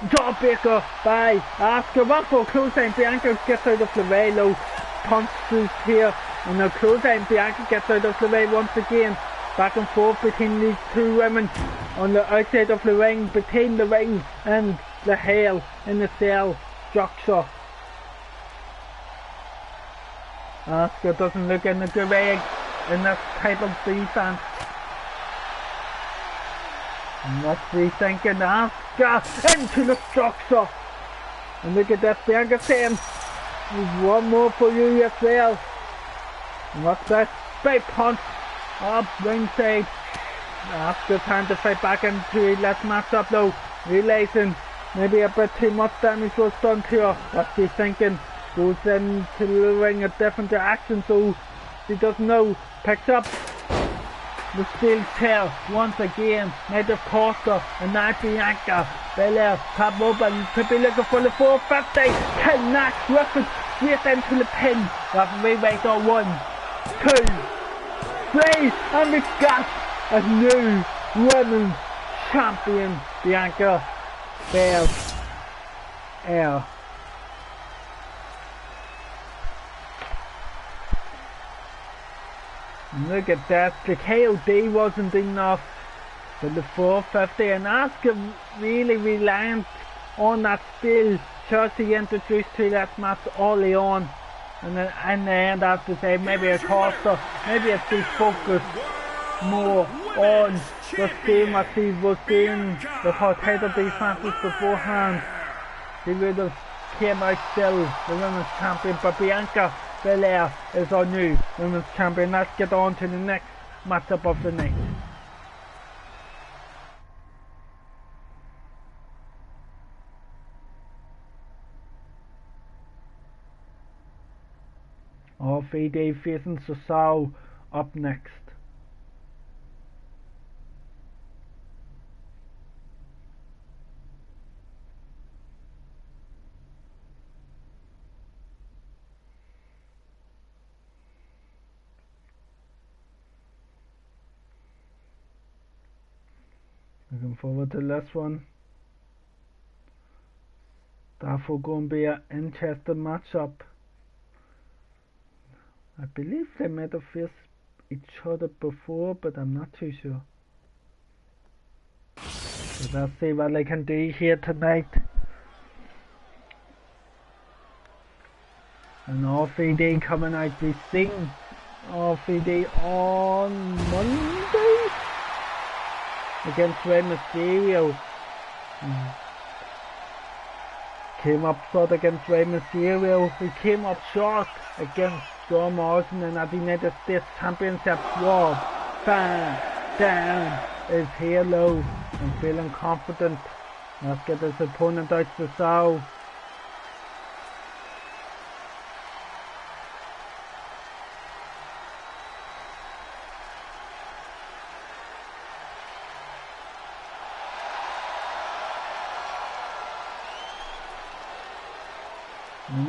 S1: Jawbreaker by Asuka. One for clothesline. Bianca gets out of the way. Low punches here. And the clothesline. Bianca gets out of the way once again. Back and forth between these two women on the outside of the ring, between the ring and the Hell in the Cell structure. Asuka doesn't look in a good way in this type of defense. What's she thinking? Asuka into the structure. And look at that, Bianca saying, there's one more for you as well. And what's that? Big punch up ringside. Asuka trying to fight back into it. Let's match up though. Realizing maybe a bit too much damage was done to her. What's she thinking? Goes into the ring a different direction so she doesn't know. Picks up the steel chair once again. Made of Costa and now Bianca Belair top open to be looking for the 450. Cannot whip it straight into the pin. Referee waits on 1, 2, 3, and we've got a new women's champion, Bianca Belair. Look at that, the KOD wasn't enough for the 450 and Asuka really reliant on that still Chelsea introduced to that match early on. And then in the end I have to say maybe it cost her, maybe if she focused more on the same as she was doing with her title defenses beforehand, she would have came out still the women's champion. But Bianca Belair is our new women's champion. Let's get on to the next matchup of the night. RVD facing Cesaro up next. Looking forward to this one. Therefore going to be an interesting matchup. I believe they might have faced each other before, but I'm not too sure. So let's see what I can do here tonight. And RVD coming out, we sing RVD on Monday against Rey Mysterio. Came up short against Rey Mysterio. We came up short against John Morrison and at the United States Championship. Rob Van Dam is here low and feeling confident. Let's get his opponent out to Cesaro.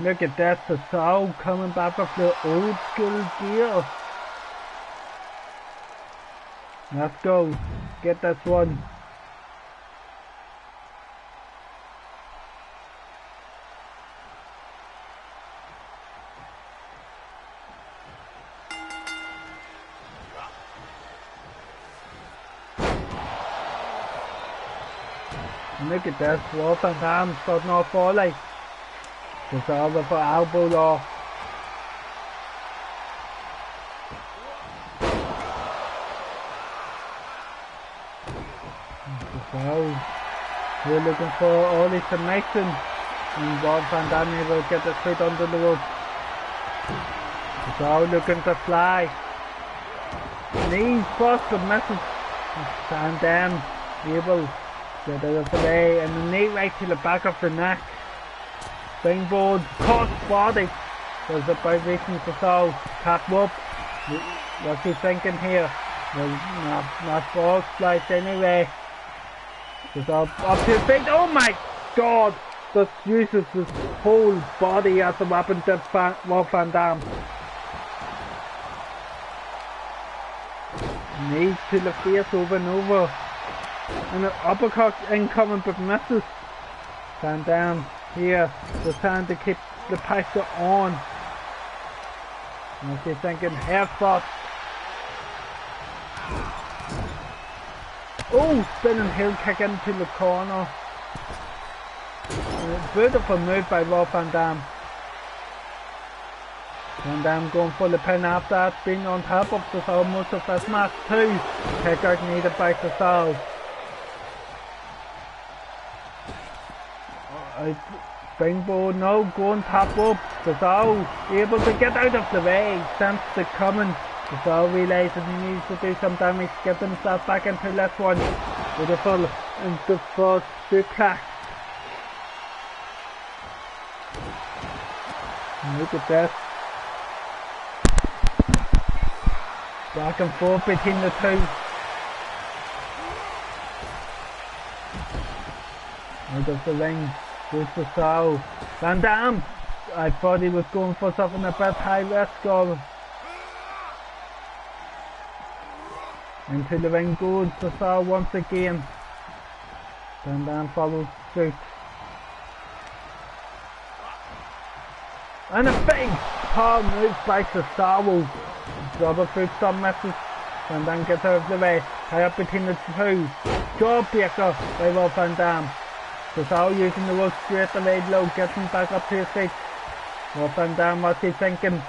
S1: Look at that, Cesaro coming back with the old school gear. Let's go, get this one. Look at this, Wolf and Ham starting off falling. It's over for elbow lock. So we're looking for early submission, and Wolf and Dam will get his feet under the rope. So looking to fly. Knees first submission. Van Dam able to get out of the way, and the knee right to the back of the neck. Springboard, cross body. There's a vibration to so tap up. What's he thinking here? Well, not false flight anyway. Just up to his feet. Oh my god! Just uses his whole body as a weapon to Wolf Van Dam. Knees to the face over and over. And an uppercut incoming but misses. Van Dam here, just trying to keep the pressure on. And she's thinking head first. Oh, spinning heel kick into the corner. Beautiful move by Wolf Van Dam. Van Dam going for the pin after that, being on top of the Soul most of this match too. Kick out needed by the Soul. Springboard now going top up. The Soul able to get out of the way. Sense the coming. The Soul realizes he needs to do some damage, get himself back into this one. Beautiful into first suplex. Look at this. Back and forth between the two. Out of the ring goes the Soul. Van Dam! I thought he was going for something a bit high risk of. Into the ring goes the Soul once again. Van Dam follows suit. And a big power move by the Soul. Double foot stomp misses. Van Dam gets out of the way. High up between the two. Jawbreaker by Wolf Van Dam. The Soul using the rope straight away low, getting back up to his feet. Wolf Van Dam, what's he thinking?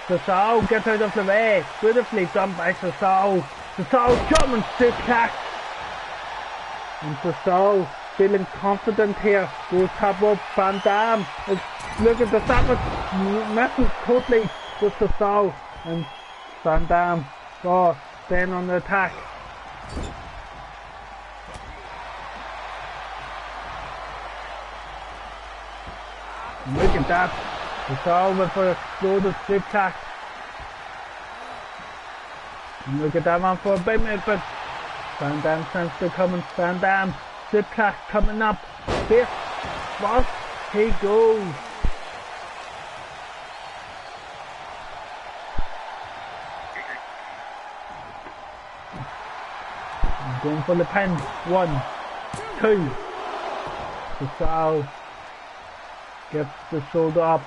S1: The Soul gets out of the way. Beautifully done by the Soul. The Soul German suplex. And the Soul feeling confident here. Goes top up. Van Dam is looking to stop it. Messes totally with the Soul. And Van Dam staying on the attack. And look at that. The Soul with an exploded suplex. And look at that one for a big minute, but Van Dam sense to coming. Van Dam suplex coming up. This first he goes. Going for the pin. 1, 2. The Soul gets the shoulder up.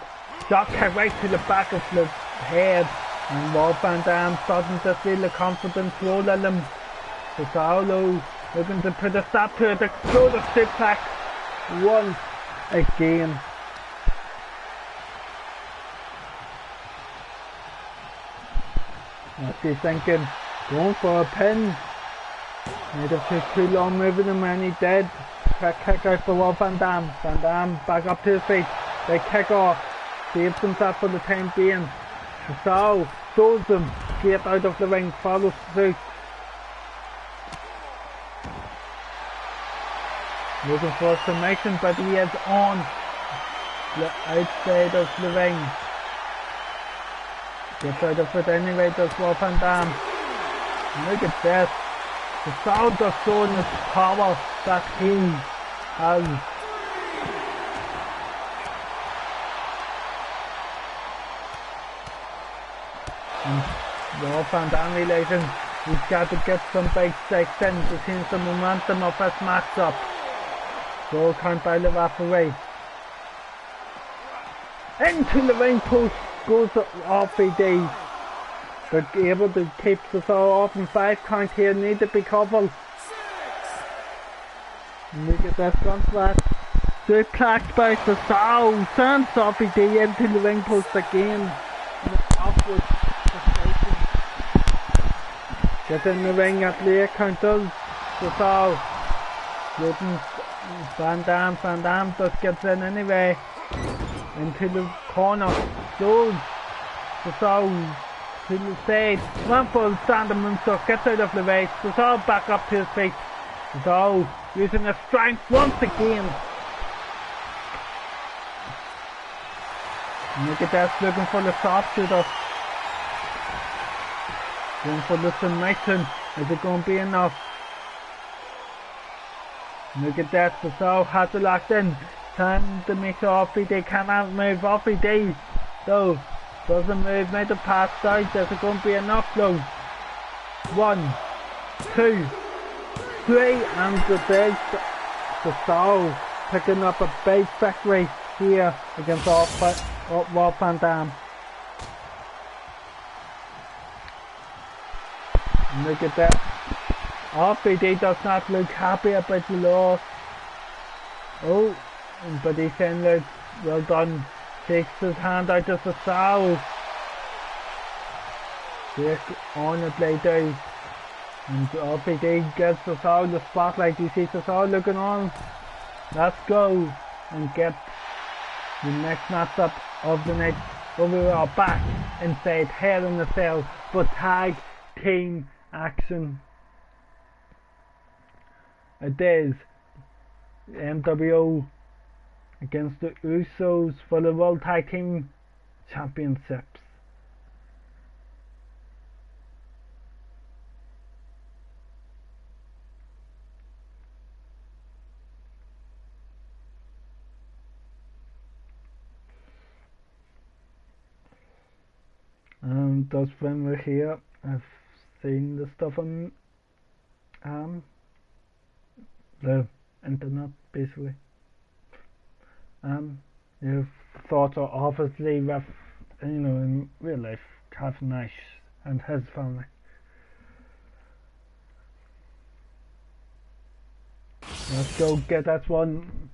S1: Drop kick right to the back of the head. And Wolf Van Dam starting to feel the confidence roll in him. The Soul looking to put a stop to it. Explosive suplex once again. What's he thinking? Going for a pin. Might have took too long moving him and he did. Quick kick out for Wolf Van Dam. Van Dam back up to his feet. They kick off. Saves himself for the time being. The Soul throws him straight out of the ring. Follows suit. Looking for a submission, but he is on the outside of the ring. Gets out of it anyway, does Wolf Van Dam. Look at this. The Soul just showing his power that he has. And Wolf Van Dam realizing he's got to get some big stakes in to change the momentum of this matchup. So count by the referee. Into the ring post goes RPD. But able to keep the Soul off in 5 count here, need to be careful. Look at that front flat. The clacked by the sound. Sends Sophie D into the ring post again. And it's upwards. Gets in the ring at the counters. The sound. Van Dam just gets in anyway. Into the corner. Goes. The sound. To the stage. One full stand and moonsault. Gets out of the way. The sound back up to his feet. The sound using his strength once again. Look at that, looking for the soft shooter. Going for the submission. Is it going to be enough? Look at that, the Soul has it locked in. Time to make sure Offie D cannot move. Offie D, though, doesn't move, made the pass out. Is it going to be enough though? 1, 2, 3, and the Soul picking up a big victory here against Rob Van Dam. Look at that. Offie D does not look happy about the loss. Oh, but he's saying that well done. Takes his hand out of the Soul. Take on it lay down. And Offie D gets the Soul the spotlight. He sees the Soul looking on. Let's go and get the next matchup of the night. But we are back inside Hell in the Cell for tag team action. It is MWO against the Usos for the World Tag Team Championships. Thus when we're here, I've seen the stuff on the internet basically. Your thoughts are obviously with, you know, in real life, Kevin Nash and his family. Let's go get that one.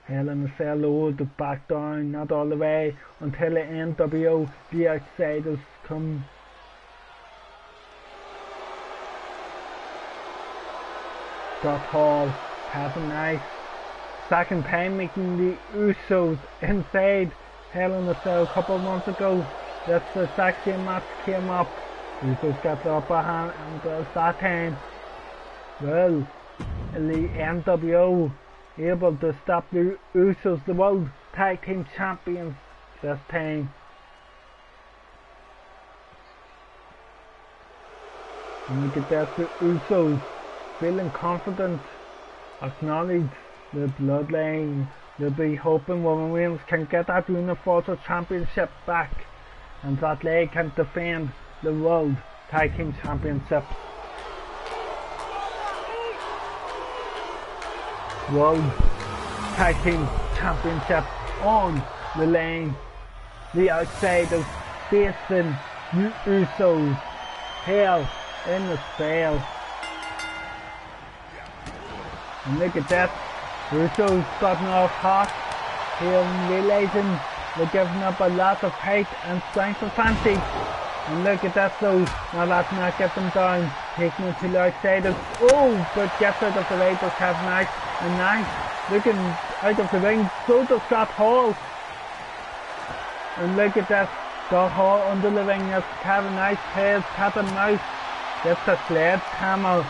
S1: Hell in the Cell load back down, not all the way, until the NWO, the Outsiders come. Scott Hall, Kevin Nash, second time making the Usos inside Hell in the Cell a couple of months ago. That's the exact same match came up. Usos got the upper hand and that time, well, the NWO able to stop the Usos, the World Tag Team Champions this time. And look at that, the Usos feeling confident, acknowledge the bloodline. They'll be hoping Roman Reigns can get that Universal Championship back and that they can defend the World Tag Team Championship. World Tag Team Championship on the line. The Outsiders facing the Usos. Hell in the Cell. And look at that. Usos gotten off hot. Here realizing they're giving up a lot of height and strength and fancy. And look at that though. Now let's not get them down. Taking it to the Outsiders. Oh, but gets out of the way to Kevin Nash. And Nash looking out of the ring. So does Scott Hall. And look at that. Scott Hall under the ring as Kevin Nash plays cat and mouse. Gets a sledgehammer.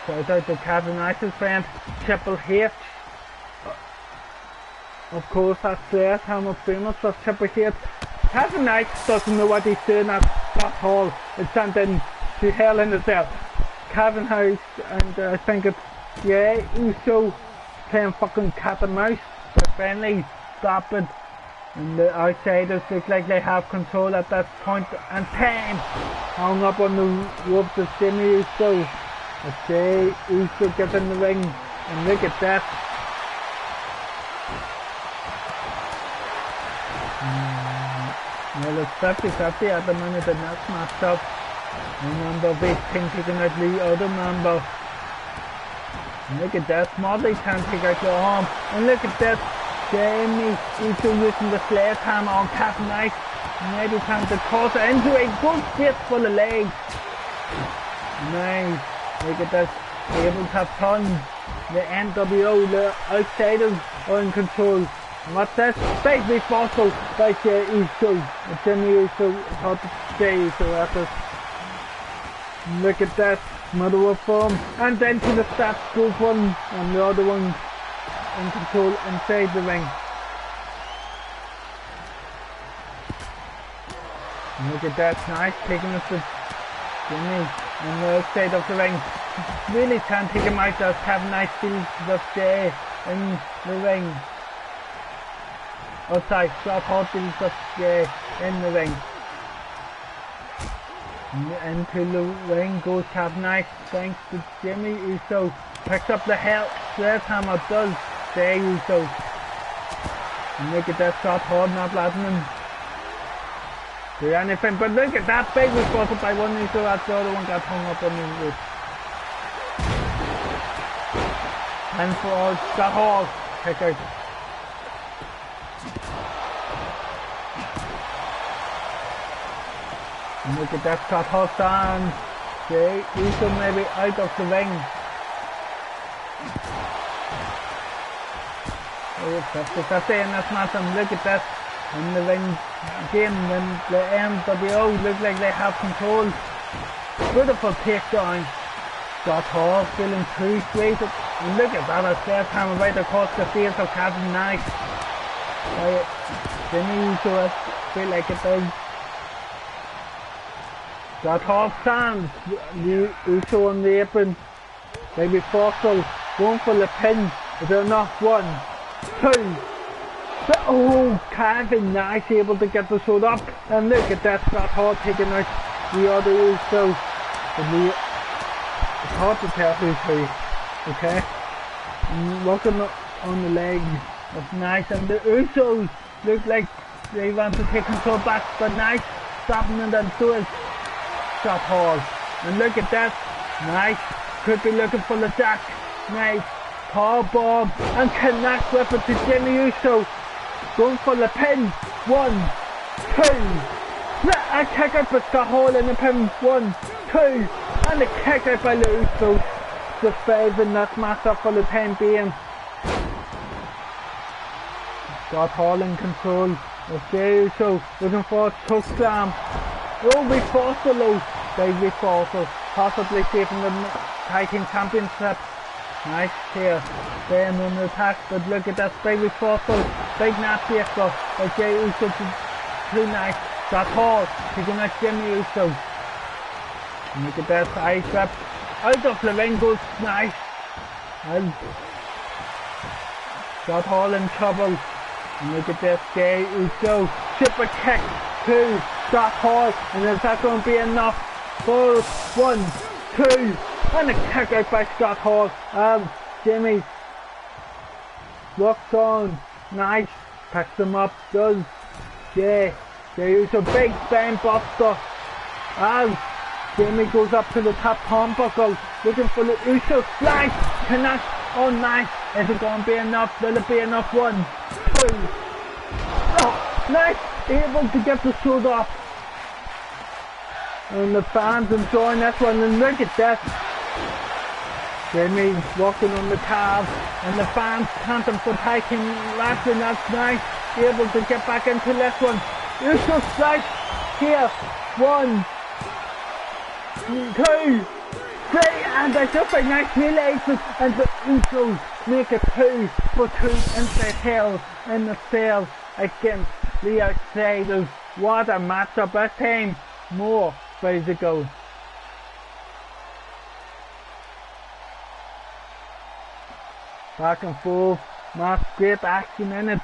S1: Shout out to Kevin Nash's friend Triple H. Of course, that sledgehammer famous for Triple H. Kevin Nash doesn't know what he's doing at Scott Hall. It's sent in to Hell in the Cell. Kevin Nash and I think it's Uso playing fucking cat and mouse. But finally stop it. And the Outsiders look like they have control at that point and time. Hung up on the ropes of Jimmy Uso. As Jay Uso gets in the ring, and look at that. Well, it's 50-50 at the minute in that matchup. One member of each team taking out the other member. Look at this, Motley can't take out the arm. And look at this, Jamie Uso using the sledgehammer on Cap Knight. Maybe trying to toss it into a good fit for the legs. Nice. Look at this, able to have fun. The NWO, the outsiders are in control. And what's this? Big reversal by Jey Uso. Jimmy Uso thought to Jey Uso at this. Look at this. Mother of form, and then to the steps, goes one, and the other one in control inside the ring. Look at that, nice, taking it to Jimmy on the outside of the ring. Really can't take him out, as Kevin Knight steals the Jey in the ring. Outside, Scott Hall steals the Jey in the ring. Into the ring goes Cap Knight, thanks to Jimmy Uso. Picks up the sledgehammer, does Jey Uso. And look at that shot, hard, not letting him do anything. But look at that big reversal by one Uso, as the other one got hung up on the roof. And for Scott Hall, kick out. And look at that Scott Hall stand. Jey Uso maybe out of the ring. Oh, 50-50 in this match, and look at this. In the ring again, when the NWO look like they have control. Beautiful takedown. Scott Hall feeling too straight. And look at that, a sledgehammer right across the face of Kevin Knight. Jimmy Uso feel like it does. Scott Hall stands, the Uso on the apron. Maybe Fossil going for the pin. Is there enough? 1, 2. Oh, Kevin Knight able to get the sword up. And look at that, Scott Hall taking out the other Uso. And it's hard to tell who's who. Okay? And working on the leg of Knight. And the Usos look like they want to take control back. But Knight stopping it, and so is Scott Hall. And look at that. Nice. Could be looking for the jack. Nice. Power bomb. And connect with it to Jimmy Uso. Going for the pin. 1, 2. A kick out by Scott Hall in the pin. 1, 2. And a kick out by the Usos. Surviving that matchup for the time being. Scott Hall in control of Jey Uso. Looking for a choke slam. Oh, we forced the low. Big reversal. Possibly saving the tag team championship. Nice here. Staying on the attack, but look at that big reversal. Big nasty extra by Jey Uso to Knight. Scott Hall taking out Jimmy Uso. And look at that side trip. Out of the ring goes Knight. And Scott Hall in trouble. And look at this, Jey Uso. Super kick to Scott Hall, and is that going to be enough for 1, 2, and a kick out by Scott Hall. Jimmy walks on, nice, picks him up, does Jey Uso, big spine buster, as Jimmy goes up to the top turnbuckle, looking for the Uso slice, connect, oh nice, is it going to be enough, will it be enough, 1, 2, oh, nice, able to get the sword off. And the fans enjoying this one, and look at this. Jimmy walking on the calves, and the fans chanting for taking wrestling, that's nice. Able to get back into this one. Uso strike here. 1, 2, 3, and there's just a nice relation, and the Usos make it 2 for 2 inside hell in the sales against the Outsiders. What a matchup, this time more physical. Back and forth, match, great action in it.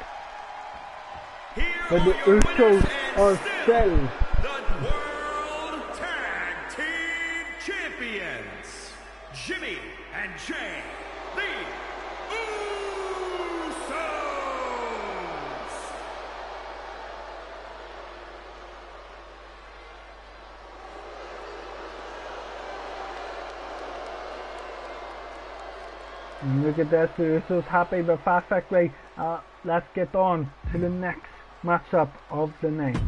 S1: But the Usos are still
S2: the World Tag Team Champions, Jimmy and Jey, the Usos.
S1: And look at this, the Usos happy with Fast Victory. Let's get on to the next matchup of the night.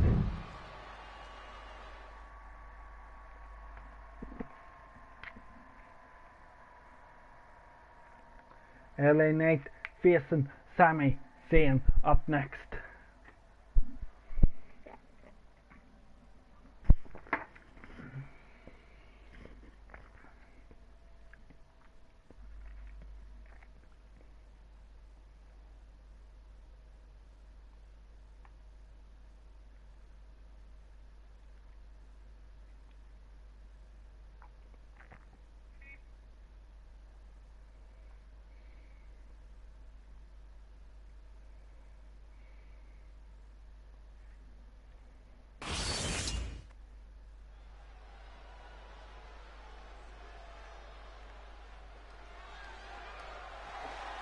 S1: LA Knight facing Sami Zayn up next.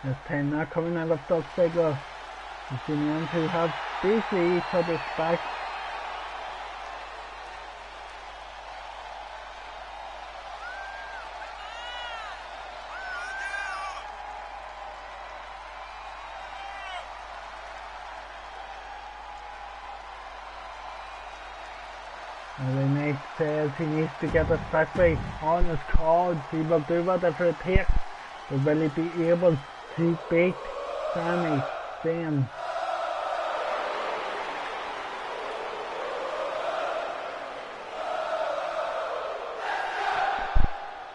S1: This time not coming out of Dolph Ziggler. The Simeons who have basically each other's back. LA Knight says he needs to get his victory on his cards. He will do whatever it takes to really be able to beat Sami Zayn.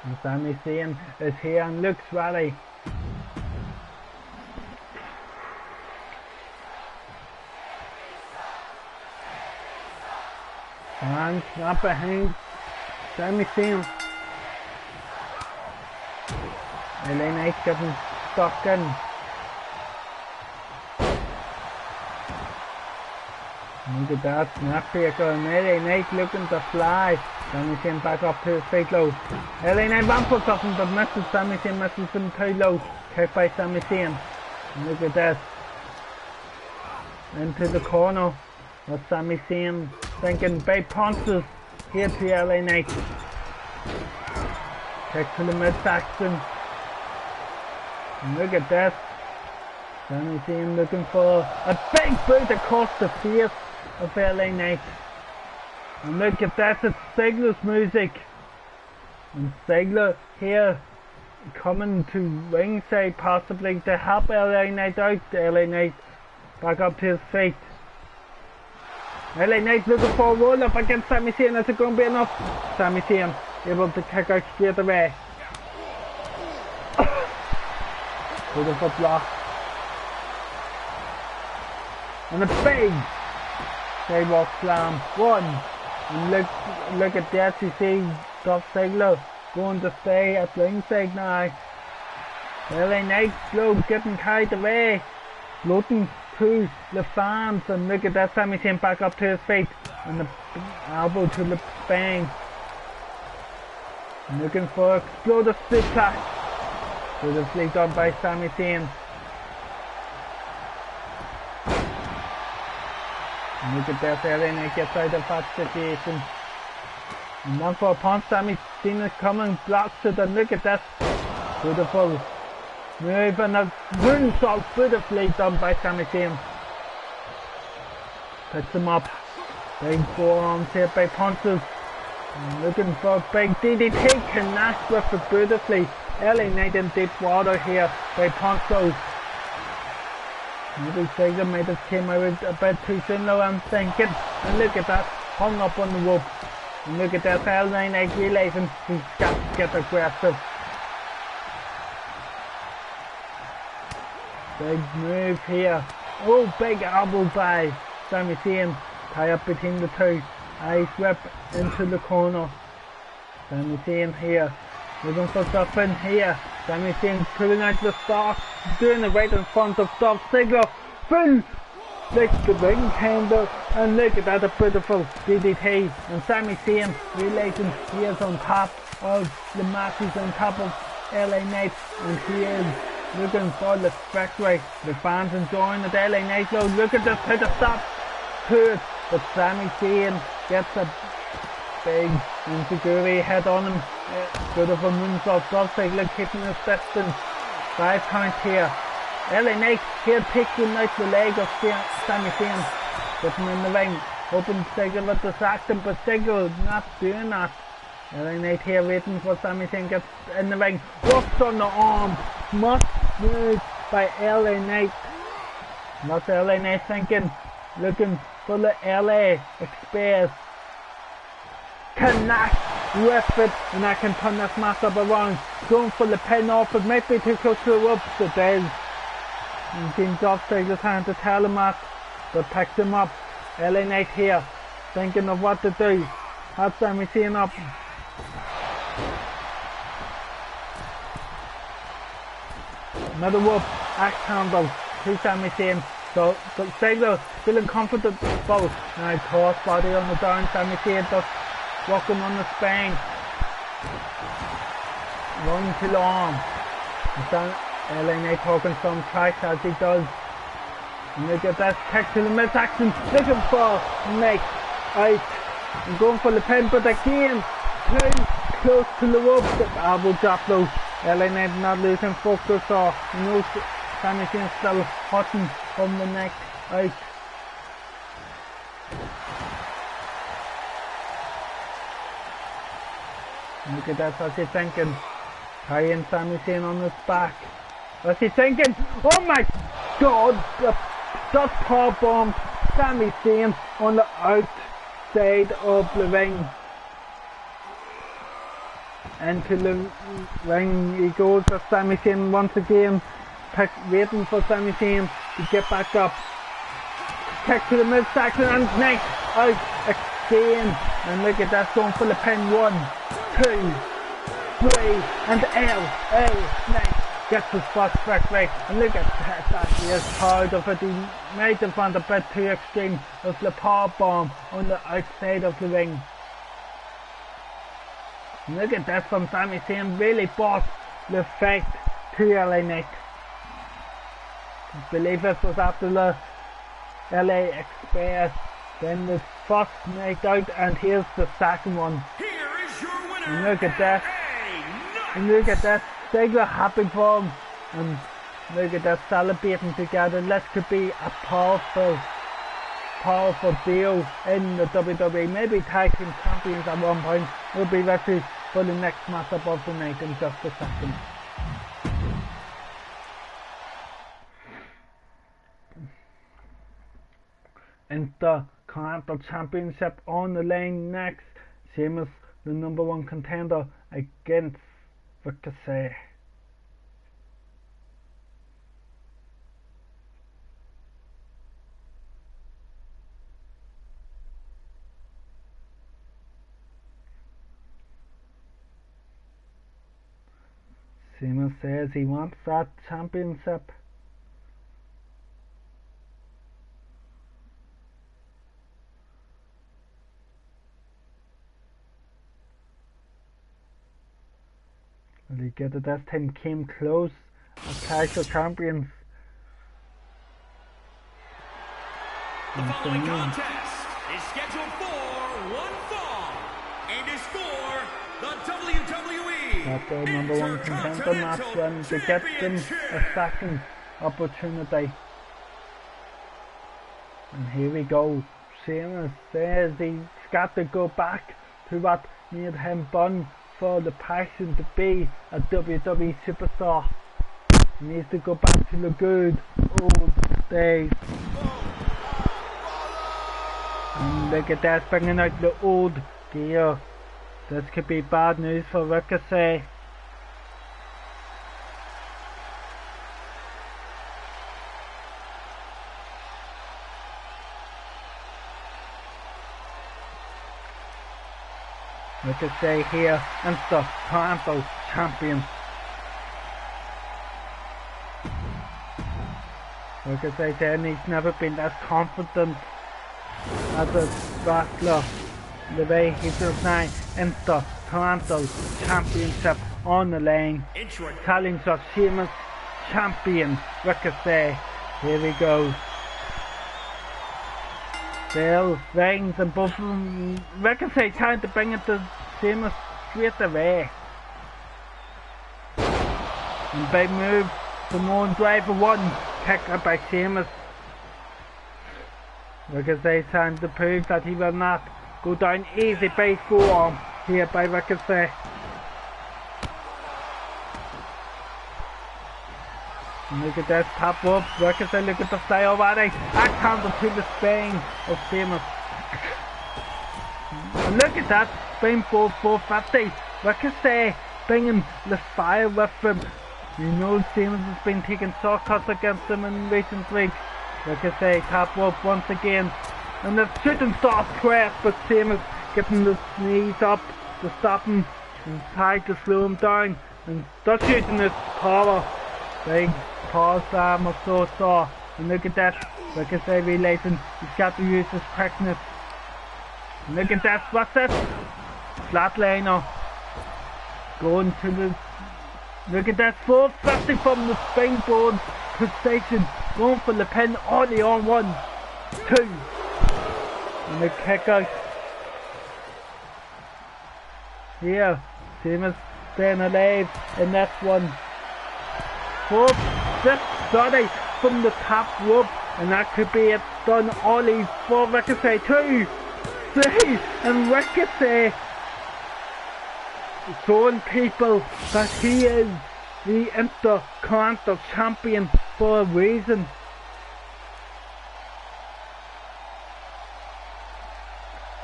S1: And Sami Zayn is here and looks ready. And not behind Sami Zayn. LA Knight getting stuck in. Look at that snapbreaker, and LA Knight looking to fly. Sami Zayn back up to his feet low. LA Knight went for something but misses. Sami Zayn misses him too low. Kick by Sami Zayn. And look at that. Into the corner. With Sami Zayn thinking big punches here to LA Knight. Kick to the midsection. And look at this. Sami Zayn looking for a big boot across the face of LA Knight. And look at this, it's Ziggler's music. And Ziggler here coming to ringside possibly to help LA Knight out. LA Knight back up to his feet. LA Knight looking for a roll up against Sami Zayn. Is it going to be enough? Sami Zayn able to kick out straight away. Beautiful block. And a big sidewalk slam. One. And look at that. You see Dolph Ziggler going to stay at ringside now. LA Knight slow getting carried away. Floating to the fans. And look at that. Sami Zayn back up to his feet. And the elbow to the bang. Looking for explosive suplex. Beautifully done by Sami Zayn. And look at that, LA Knight gets out of that situation. And one for a punch, Sami Zayn is coming, blocks it, and look at that. Beautiful move and a moonsault beautifully done by Sami Zayn. Picks him up. Big forearms here by punches. And looking for a big DDT, connects with it beautifully. LA Knight in deep water here by punches. Maybe Ziggler might have came out a bit too soon though, I'm thinking. And look at that, hung up on the rope. And look at that, LA Knight realising he's got to get aggressive. Big move here. Oh, big elbow by Sami Zayn. Tie up between the two. Ice whip into the corner. Sami Zayn here. Looking for something here. Sami Zayn pulling out the spark. Doing it right in front of Dolph Ziggler. Full like the ring handle. And look at that, a beautiful DDT. And Sami Zayn realizing he is on top of the matches, on top of LA Knight. And he is looking for the victory. The fans enjoying it. LA Knight though, look at this, how to stop to it. But Sami Zayn gets a big insecurity head on him. Beautiful moonsault. Dolph Ziggler keeping his distance. 5 count here. LA Knight here picking out the leg of Sami Zayn. Put him in the ring. Hoping Ziggler would distract him, but Ziggler not doing that. LA Knight here waiting for Sami Zayn gets in the ring. Works on the arm. Must move by LA Knight. What's LA Knight thinking? Looking for the LA Express. Connect with it, and I can turn this match up around. Going for the pin off, it might be too close to the ropes. It is. And James Dolph Ziggler's hand to tell him that, but picks him up. LA Knight here, thinking of what to do. Has Sami Zayn up. Another whoop, axe handle to Sami Zayn. So Ziggler feeling confident both. Now toss body on the down. Sami Zayn just walking on the spine. Run to the arm. LA Knight talking some trash as he does. And look at that kick to the midsection. Looking for Knight out. And going for the pin, but again too close to the rope. The elbow drop low. LA Knight not losing focus, or you know Sami Zayn still hotting from the neck out. Look at that, what's he thinking? Tying Sami Zayn on his back. What's he thinking? Oh my god! Just power bomb Sami Zayn on the outside of the ring. Into the ring he goes with Sami Zayn once again. Waiting for Sami Zayn to get back up. Kick to the midsection and Knight out again. And look at that, going for the pin. 1, 2, 3, and LA Knight gets his first victory. And look at that, he is proud of it. He might have gone a bit too extreme with the power bomb on the outside of the ring. And look at this from Sami Zayn, really bought the fight to LA Knight. I believe this was after the LA Express. Then the first night out, and here's the second one.
S2: Here is your winner.
S1: And look at that. And look at that. Ziggler happy for him. And look at that, celebrating together. This could be a powerful deal in the WWE. Maybe tag team champions at one point. We'll be ready for the next matchup of the night in just a second. Intercontinental Championship on the line next. Sheamus, the #1 contender, against Ricochet. Sheamus says he wants that championship. Will he get it this time? Came close as casual champions.
S2: The following contest is scheduled for one fall and is for the WWE
S1: That's the #1 contender match when they get them a second opportunity. And here we go. Sheamus says he's got to go back to what made him born for the passion to be a WWE superstar. He needs to go back to the good old days. And look at that, bringing out the old gear. This could be bad news for Ricochet. Ricochet here, Intercontinental Champion. Ricochet saying he's never been as confident as a wrestler. The way he feels now, Intercontinental Championship on the line. Challenge of Sheamus, champion Ricochet. Here we go. Bell, Reigns and both of them. Ricochet trying to bring it to Sheamus straight away. And big move. Samoan driver 1. Kick up by Sheamus. Ricochet trying to prove that he will not go down easy by forearm here by Ricochet. And look at this pop up. Ricochet, look at the fly already. Axe handle to the spine of Sheamus. And look at that. Spine 450. Ricochet bringing the fire with him. You know Sheamus has been taking shortcuts against him in recent weeks. Ricochet tap up once again. And the shooting star press, but Sheamus getting the knees up to stop him and try to slow him down. And the shooting is power. Big power slam of so saw. And look at that. Ricochet realizing he's got to use his quickness. And look at that. What's this? Flatliner. Going to the... Look at that. 450 from the springboard position. Going for the pin only on 1, 2. And the kick out. Here. Sheamus staying alive in that one. 450 from the top rope. And that could be it. Done Ollie for Ricochet. 2, 3. And Ricochet showing people that he is the Intercontinental Champion for a reason.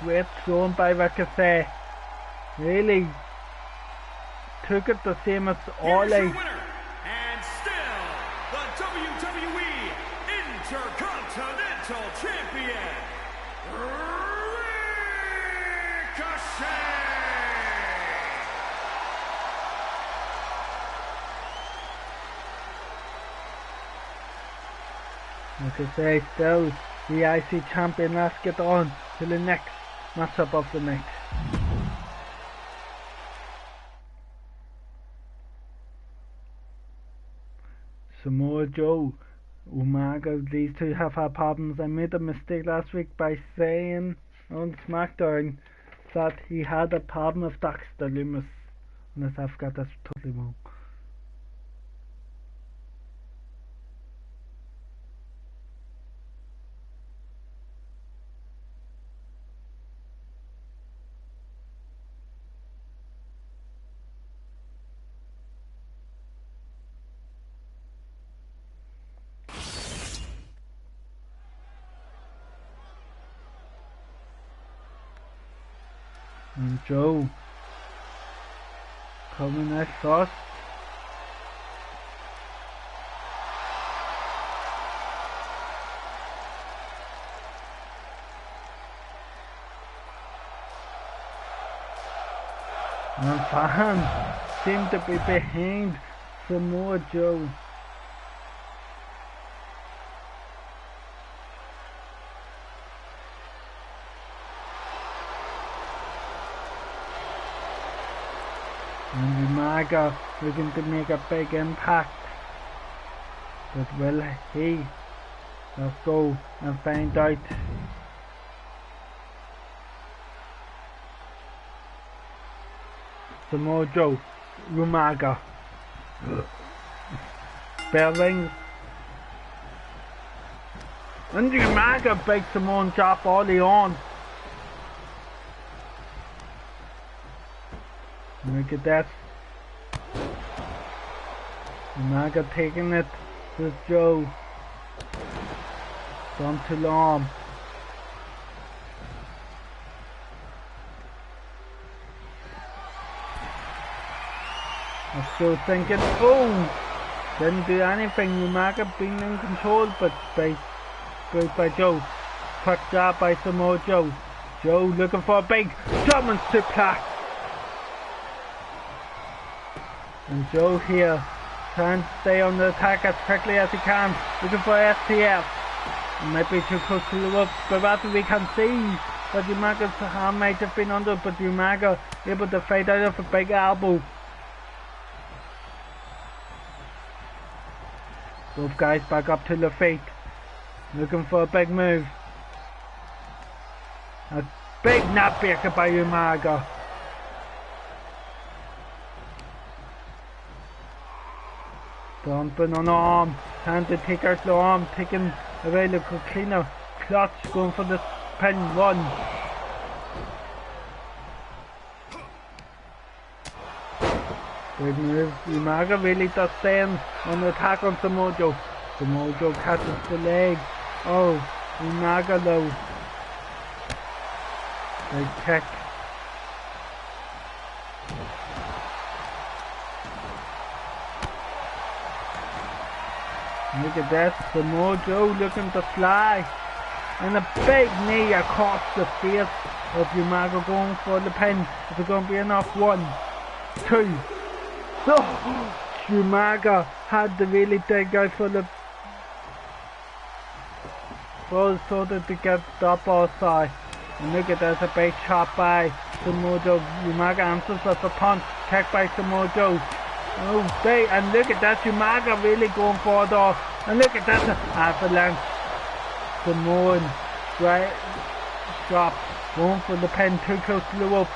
S1: Great shown by Ricochet. Really took it to Sheamus all out.
S2: And still the WWE Intercontinental Champion, Ricochet.
S1: Ricochet still the IC champion. Let's get on to the next matchup of the night. Samoa Joe, Umaga, these two have had problems. I made a mistake last week by saying on SmackDown that he had a problem with Dexter Lumis, unless I've got this totally wrong. And Joe coming at first. And fans seem to be behind Samoa Joe. And Umaga looking to make a big impact. But will he? Let's go and find out. Samoa Joe, Umaga. Bell rings. And Umaga big Samoan drop early on. Look at that. Umaga taking it to Joe. Done too long. I'm still thinking, oh! Didn't do anything. Umaga being in control, but by Joe. Quick job by Samoa Joe. Joe looking for a big German suplex. And Joe here trying to stay on the attack as quickly as he can, looking for STF. It might be too close to the rope, but rather we can see that Umaga's arm might have been under, but Umaga able to fight out of a big elbow. Both guys back up to their feet, looking for a big move. A big neckbreaker by Umaga. Dumping on arm, trying to take out the arm, taking away the cleaner, clutch, going for the pin, 1. Big move, Umaga really does stand on the attack on Samoa Joe. Samoa Joe catches the leg. Oh, Umaga though. Big kick. Look at that, Samoa Joe looking to fly. And a big knee across the face of Umaga going for the pin. Is it going to be enough? 1, 2. Oh, Umaga had to really dig out for the ball so that to get the upper side. And look at that, a big chop by Samoa Joe. Umaga answers with a punch, kick by Samoa Joe. Oh, big, and look at that, Umaga really going for it all. And look at that, avalanche. Samoan, right, drop, going for the pin, too close to the rope.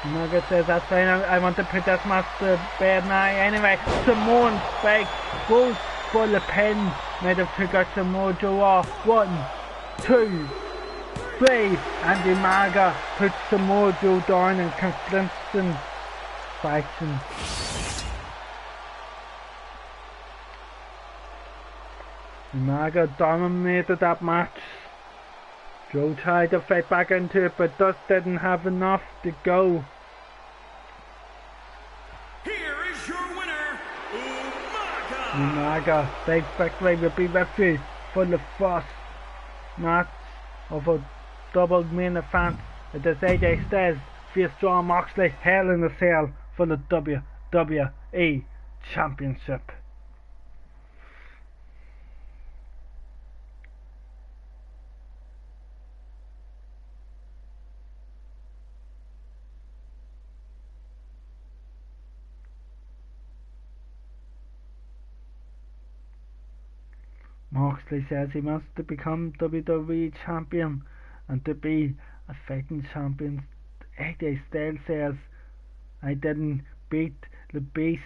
S1: Umaga says that's fine, I want to put that match to bed now. Anyway, Samoan spike goes for the pin. Might have took out Samoa Joe off. 1, 2, 3, and Umaga puts Samoa Joe down in conflicting faction. Umaga dominated that match. Joe tried to fight back into it, but just didn't have enough to go.
S2: Here is your winner, Umaga.
S1: Umaga, big victory will be with you for the first match of a double main event. It is AJ Styles vs Jon Moxley, Hell in a Cell for the WWE Championship. Moxley says he wants to become WWE champion and to be a fighting champion. AJ Styles says, I didn't beat the Beast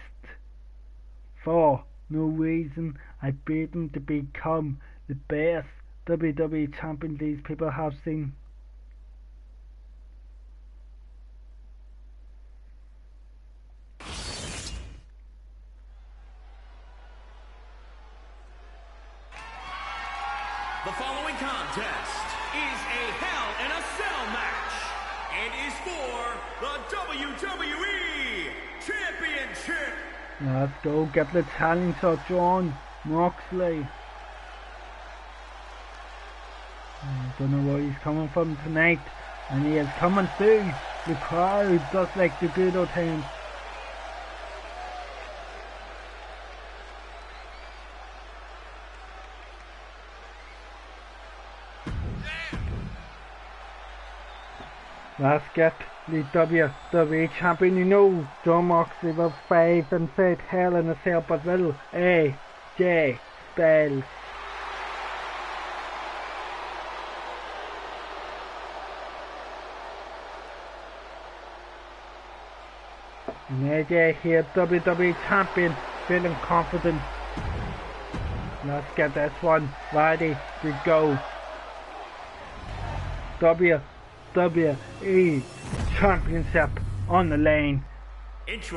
S1: for no reason. I beat him to become the best WWE champion these people have seen.
S2: The following contest is a Hell in a Cell match and is for the WWE Championship.
S1: Let's go get the challenge of Jon Moxley. I don't know where he's coming from tonight, and he is coming through the crowd just like the good old times. Let's get the WWE champion. You know Jon Moxley will fight and fight Hell in a Cell, but will AJ Styles. And AJ here, WWE champion, feeling confident. Let's get this one ready to go. WWE Championship on the lane.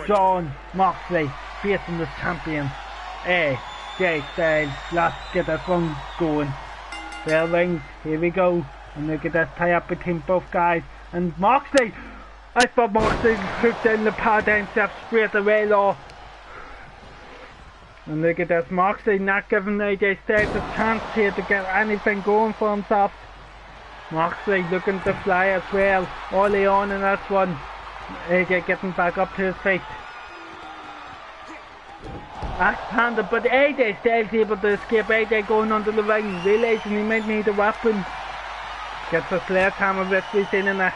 S1: Jon Moxley facing the champion AJ Styles. Let's get this one going. Bell rings, here we go. And look at this tie up between both guys. And Moxley, I thought Moxley hooked in the paradigm shift straight away, though. And look at this, Moxley not giving AJ Styles a chance here to get anything going for himself. Moxley looking to fly as well, early on in this one. AJ getting back up to his feet. Axe handed, but AJ Styles able to escape. AJ going under the ring, realising he might need a weapon. Gets a sledgehammer, which we've seen in the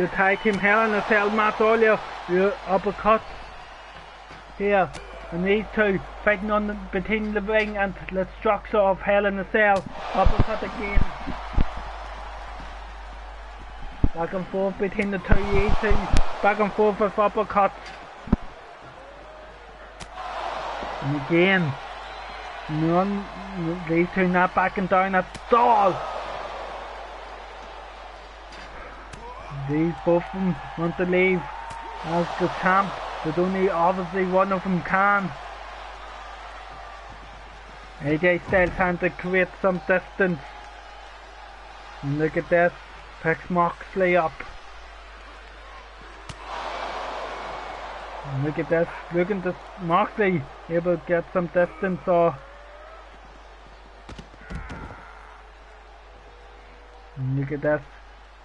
S1: tag team Hell in a Cell match earlier. The uppercut here. And these two fighting on between the ring and the structure of Hell in a Cell. Uppercut again. Back and forth between the two teams. Back and forth with uppercuts. And again, these two not backing down at all. These both of them want to leave as the champ, but only obviously one of them can. AJ Styles trying to create some distance. And look at this, picks Moxley up. And look at this, looking to Moxley able to get some distance or. And look at this,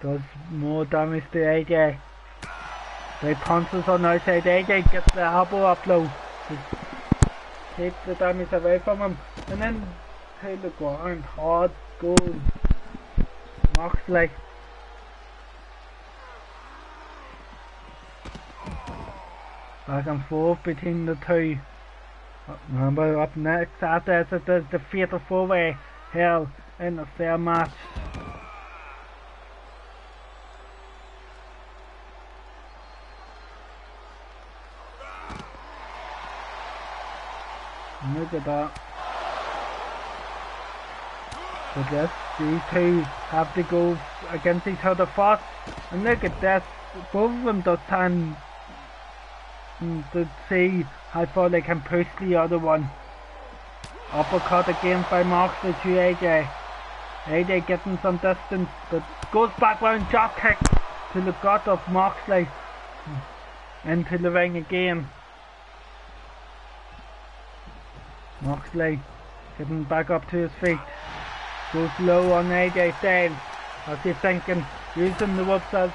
S1: does more damage to AJ. Big punches on the outside, AJ gets the elbow up low. Keep the damage away from him, and then to the ground, hard goes Moxley. Back and forth between the two. Remember, up next after this, it is the Fatal 4-Way Hell in a Cell match. Look at that. But yes, these two have to go against each other first. And look at this, both of them just trying to see how far they can push the other one. Uppercut again by Moxley to AJ. AJ getting some distance, but goes back round, drop kick to the gut of Moxley. Into the ring again. Moxley getting back up to his feet. Goes low on AJ Styles. As he's thinking, using the whoops as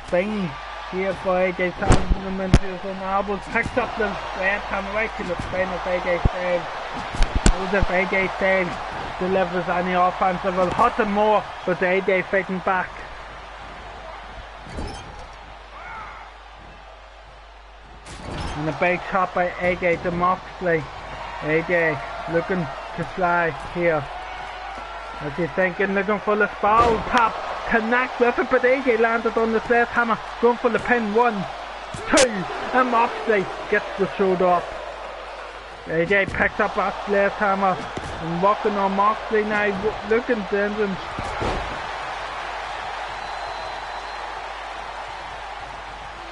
S1: things here for AJ Styles, him into his own elbows. Picks up the left hand right to the spine of AJ Styles. As if AJ Styles delivers any offensive, will hurt him more, but AJ fighting back. And a big shot by AJ to Moxley. AJ looking to fly here. As he's thinking, looking for the spiral tap. Connect with it, but AJ landed on the sledgehammer. Going for the pin. 1, 2, and Moxley gets the shoulder up. AJ picks up that sledgehammer and walking on Moxley now, looking to end him.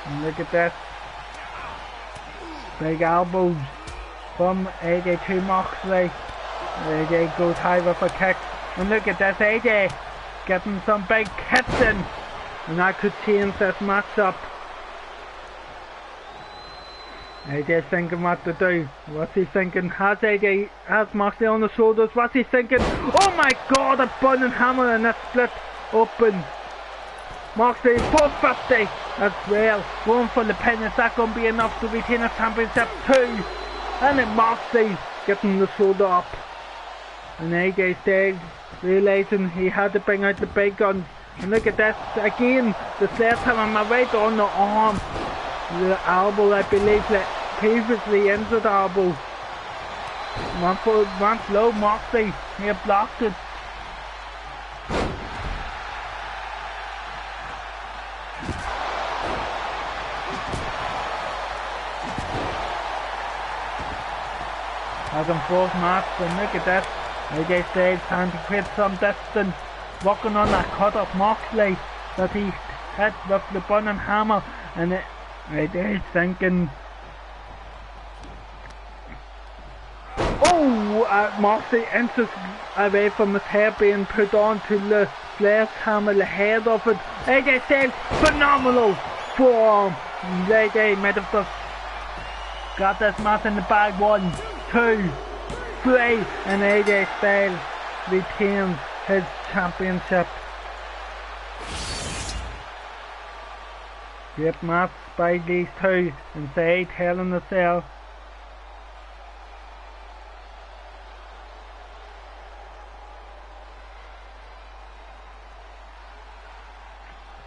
S1: And look at this. Big elbows from AJ to Moxley. AJ goes high with a kick. And look at this, AJ getting some big hits in. And that could change this matchup. AJ thinking what to do. What's he thinking? Has Moxley on the shoulders? What's he thinking? Oh my god, a burning hammer and a split open. Moxley 450 as well. Going for the pin. Is that going to be enough to retain a championship? 2. And then Moxley getting the shoulder up. And AJ Styles realising he had to bring out the big guns. And look at this again. The sledgehammer right on the arm. The elbow, I believe, that previously injured elbow. Went low. Moxley here blocked it. Back and forth match, and look at that. AJ Styles trying to create some distance, working on that cut of Moxley that he hit with the burning hammer, and AJ thinking, oh, Moxley inches away from his head being put onto the sledgehammer, the head of it. AJ Styles, phenomenal forearm. AJ might have just got this match in the bag. 1, 2, 3, and AJ Styles retains his championship. Great match by these two inside Hell in a Cell.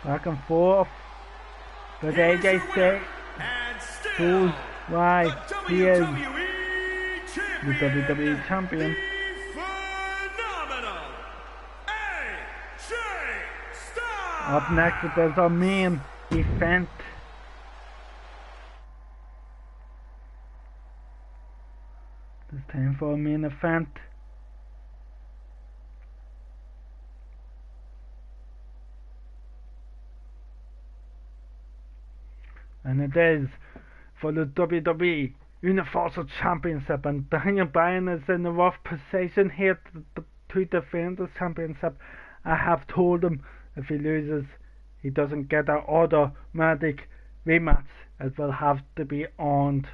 S1: Back and forth, but AJ Styles shows why he is the WWE champion. Up next it is our main event. It's time for a main event. And it is for the WWE Universal Championship, and Daniel Bryan is in a rough position here to defend the championship. I have told him if he loses, he doesn't get an automatic rematch. It will have to be earned.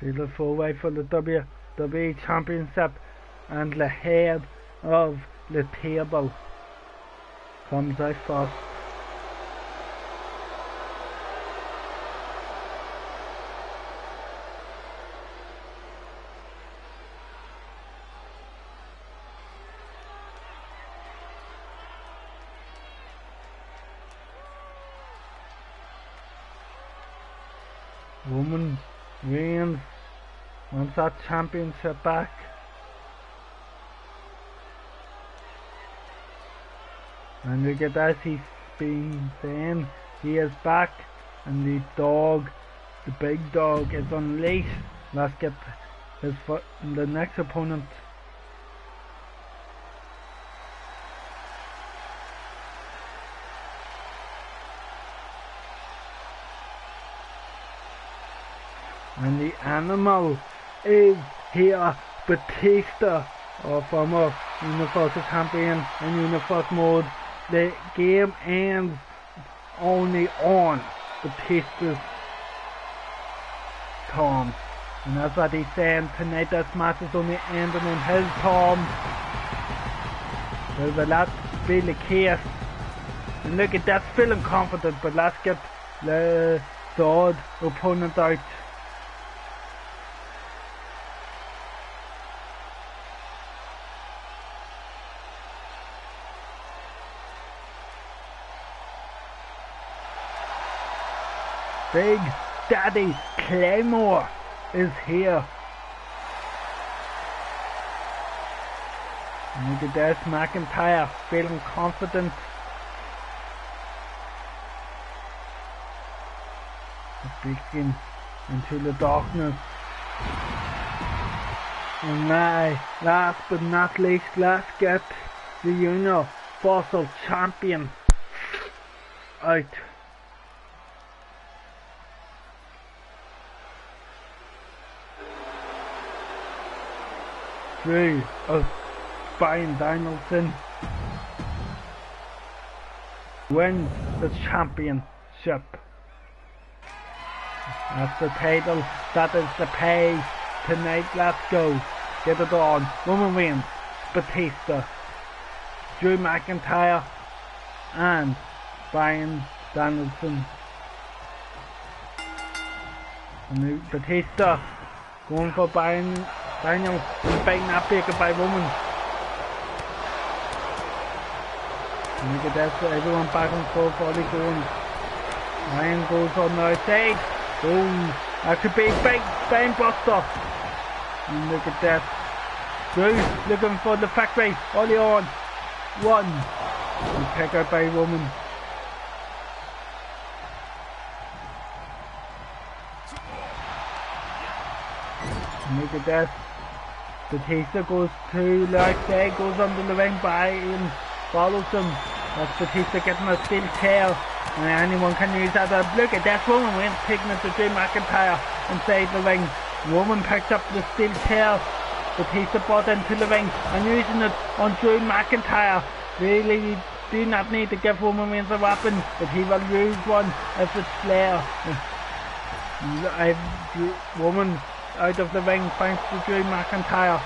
S1: Fatal 4-way for the WWE Championship, and the head of the table comes out first. Roman Reigns wants that championship back. And look at that, he's been saying he is back, and the big dog is unleashed. Let's get the next opponent. And the animal is here, Batista, our former Universal Champion in Universal mode. The game ends only on Batista's terms. And that's what he's saying. Tonight this match is only ending on his terms. Will that be the case? And look at that, feeling confident, but let's get the third opponent out. Big Daddy Claymore is here. And look at this, McIntyre feeling confident. Speaking into the darkness. And now, last but not least, let's get the Universal Champion out. Drew of Bryan Danielson wins the championship. That's the title, that is the pay tonight. Let's go, get it on. Roman Reigns, Batista, Drew McIntyre and Bryan Danielson. And Batista going for Daniel and beating that bigger by Roman. And look at that, everyone back and forth, all they going. Ryan goes on the outside. Boom. That could be a big spine buster. And look at that. Drew looking for the factory. Early on. One. And picked out by Roman. And look at that. Batista goes to the outside, goes under the ring by and follows him. That's Batista getting a steel chair. And anyone can use that. Look at that, Roman Reigns taking it to Drew McIntyre inside the ring. Roman picks up the steel chair. Batista brought into the ring and using it on Drew McIntyre. Really, you do not need to give Roman Reigns a weapon, but he will use one if it's there. Roman out of the ring thanks to Drew McIntyre.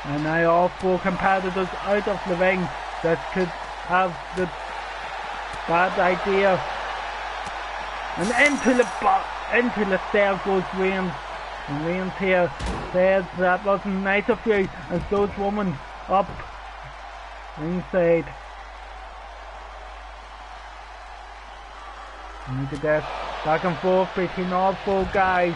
S1: And now all four competitors out of the ring that could have the bad idea And into the stairs goes Reigns. And Reigns here says that wasn't nice of you, and throws woman up inside. And look at that, back and forth between all four guys.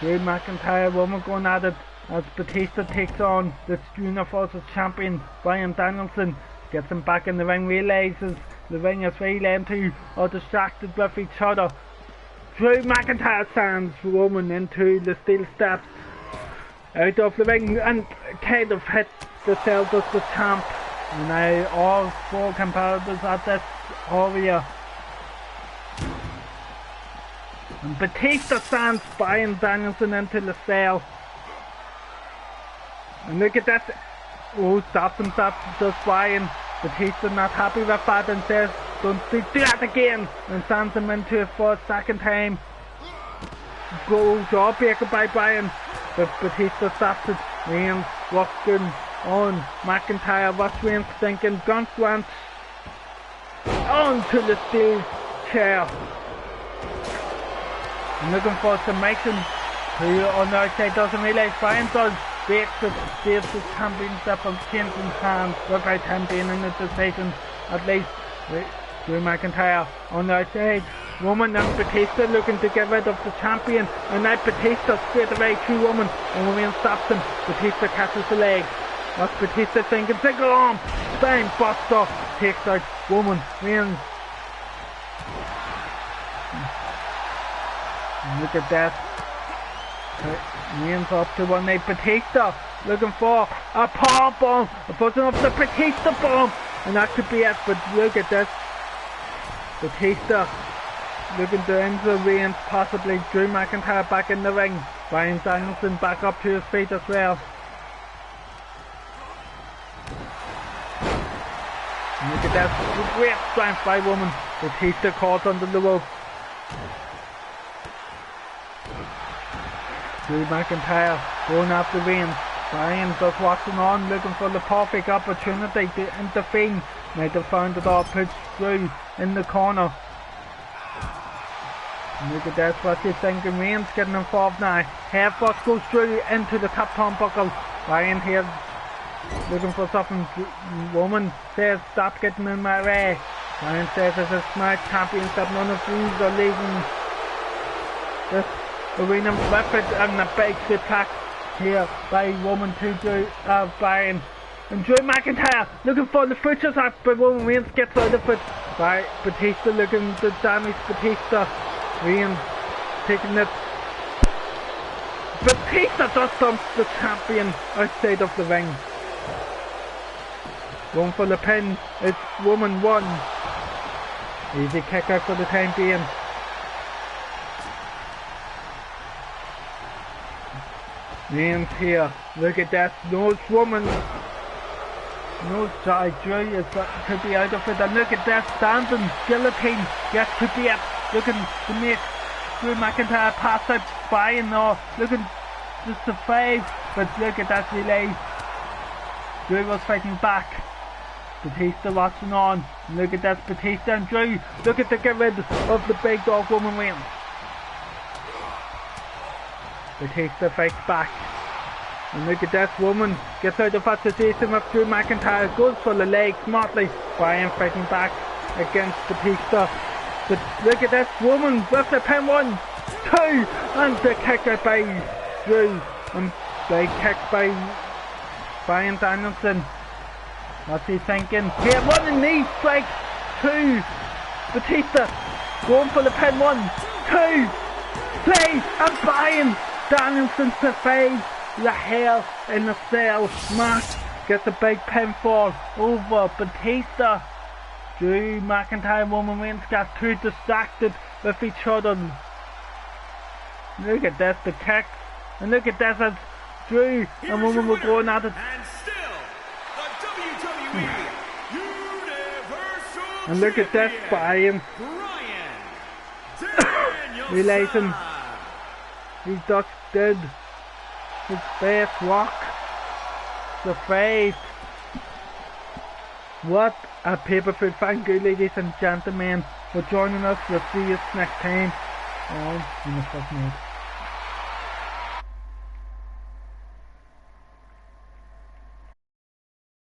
S1: Drew McIntyre, woman going at it as Batista takes on the Universal Champion Bryan Danielson. Gets him back in the ring, realizes the ring is very empty or distracted with each other. Drew McIntyre sends Roman into the steel steps out of the ring and kind of hit the cell does the champ. And now all four competitors at this area. And Batista sends Bryan Danielson into the cell. And look at that. Oh, stops himself, does Bryan. Batista not happy with that and says, don't do that again. And sends him into it for a second time. Go jawbreaker by Bryan. But Batista stops it. Reigns working on McIntyre. What's Reigns thinking? Gun went onto the steel chair. And looking for submission. Who on the outside doesn't realise Bryan does. Breaks the championship of Kingston's hands without him being in the decision. At least Drew McIntyre on the outside. Roman and Batista looking to get rid of the champion, and now Batista straight away to Roman, and Roman stops him. Batista catches the leg. What's Batista thinking? Single arm, spine buster, takes out Roman Reigns. Look at that. Reigns up to one night. Batista looking for a power bomb, pushing up the Batista bomb, and that could be it. But look at this. Batista looking to injure Reigns, possibly. Drew McIntyre back in the ring. Bryan Danielson back up to his feet as well. And look at that, great strength by Roman. Batista caught under the rope. Drew McIntyre going after Reigns. Bryan just watching on, looking for the perfect opportunity to intervene. Now they found it all, pushed Drew in the corner. And look at that, what he's thinking. Reigns getting involved now. Head first goes Drew into the top turnbuckle. Bryan here looking for something. Roman says, stop getting in my way. Bryan says it's a smart championship, none of these are leaving this arena with it, and a big attack here by Roman to Bryan. And Drew McIntyre looking for the futures up, but Roman Reigns gets out of it. By Batista looking to damage Batista. Reigns taking it. Batista just dumps the champion outside of the ring. Going for the pin. It's Roman 1. Easy kick out for the time being. Reigns here. Look at that. No Roman. No, sorry, Drew could be out of it. And look at that. Standing guillotine. Yes, could be it. Looking to make Drew McIntyre pass out Bryan now. Looking just to 5. But look at that delay. Drew was fighting back. Batista watching on. Look at that, Batista and Drew. Look at the get rid of the big dog Roman Reigns. Batista fights back. And look at that, Roman gets out of that situation with Drew McIntyre. Goes for the leg smartly. Bryan fighting back against Batista. But look at this, Roman with the pin 1, 2, and the kick out by Drew. And the kick by Bryan Danielson. What's he thinking? Here, running knee strike. 2. Batista going for the pin. 1, 2, 3, and Bryan Danielson survives the Hell in a Cell match. Gets a big pinfall over Batista. Drew McIntyre and Roman Reigns got too distracted with each other. Look at this, the kicks. And look at this as Drew and Roman were going at it. And look at this, Bryan realizing he just did his best work. The face. What a pay-per-view. Thank you, ladies and gentlemen, for joining us. We'll see you next time on Universe Mode.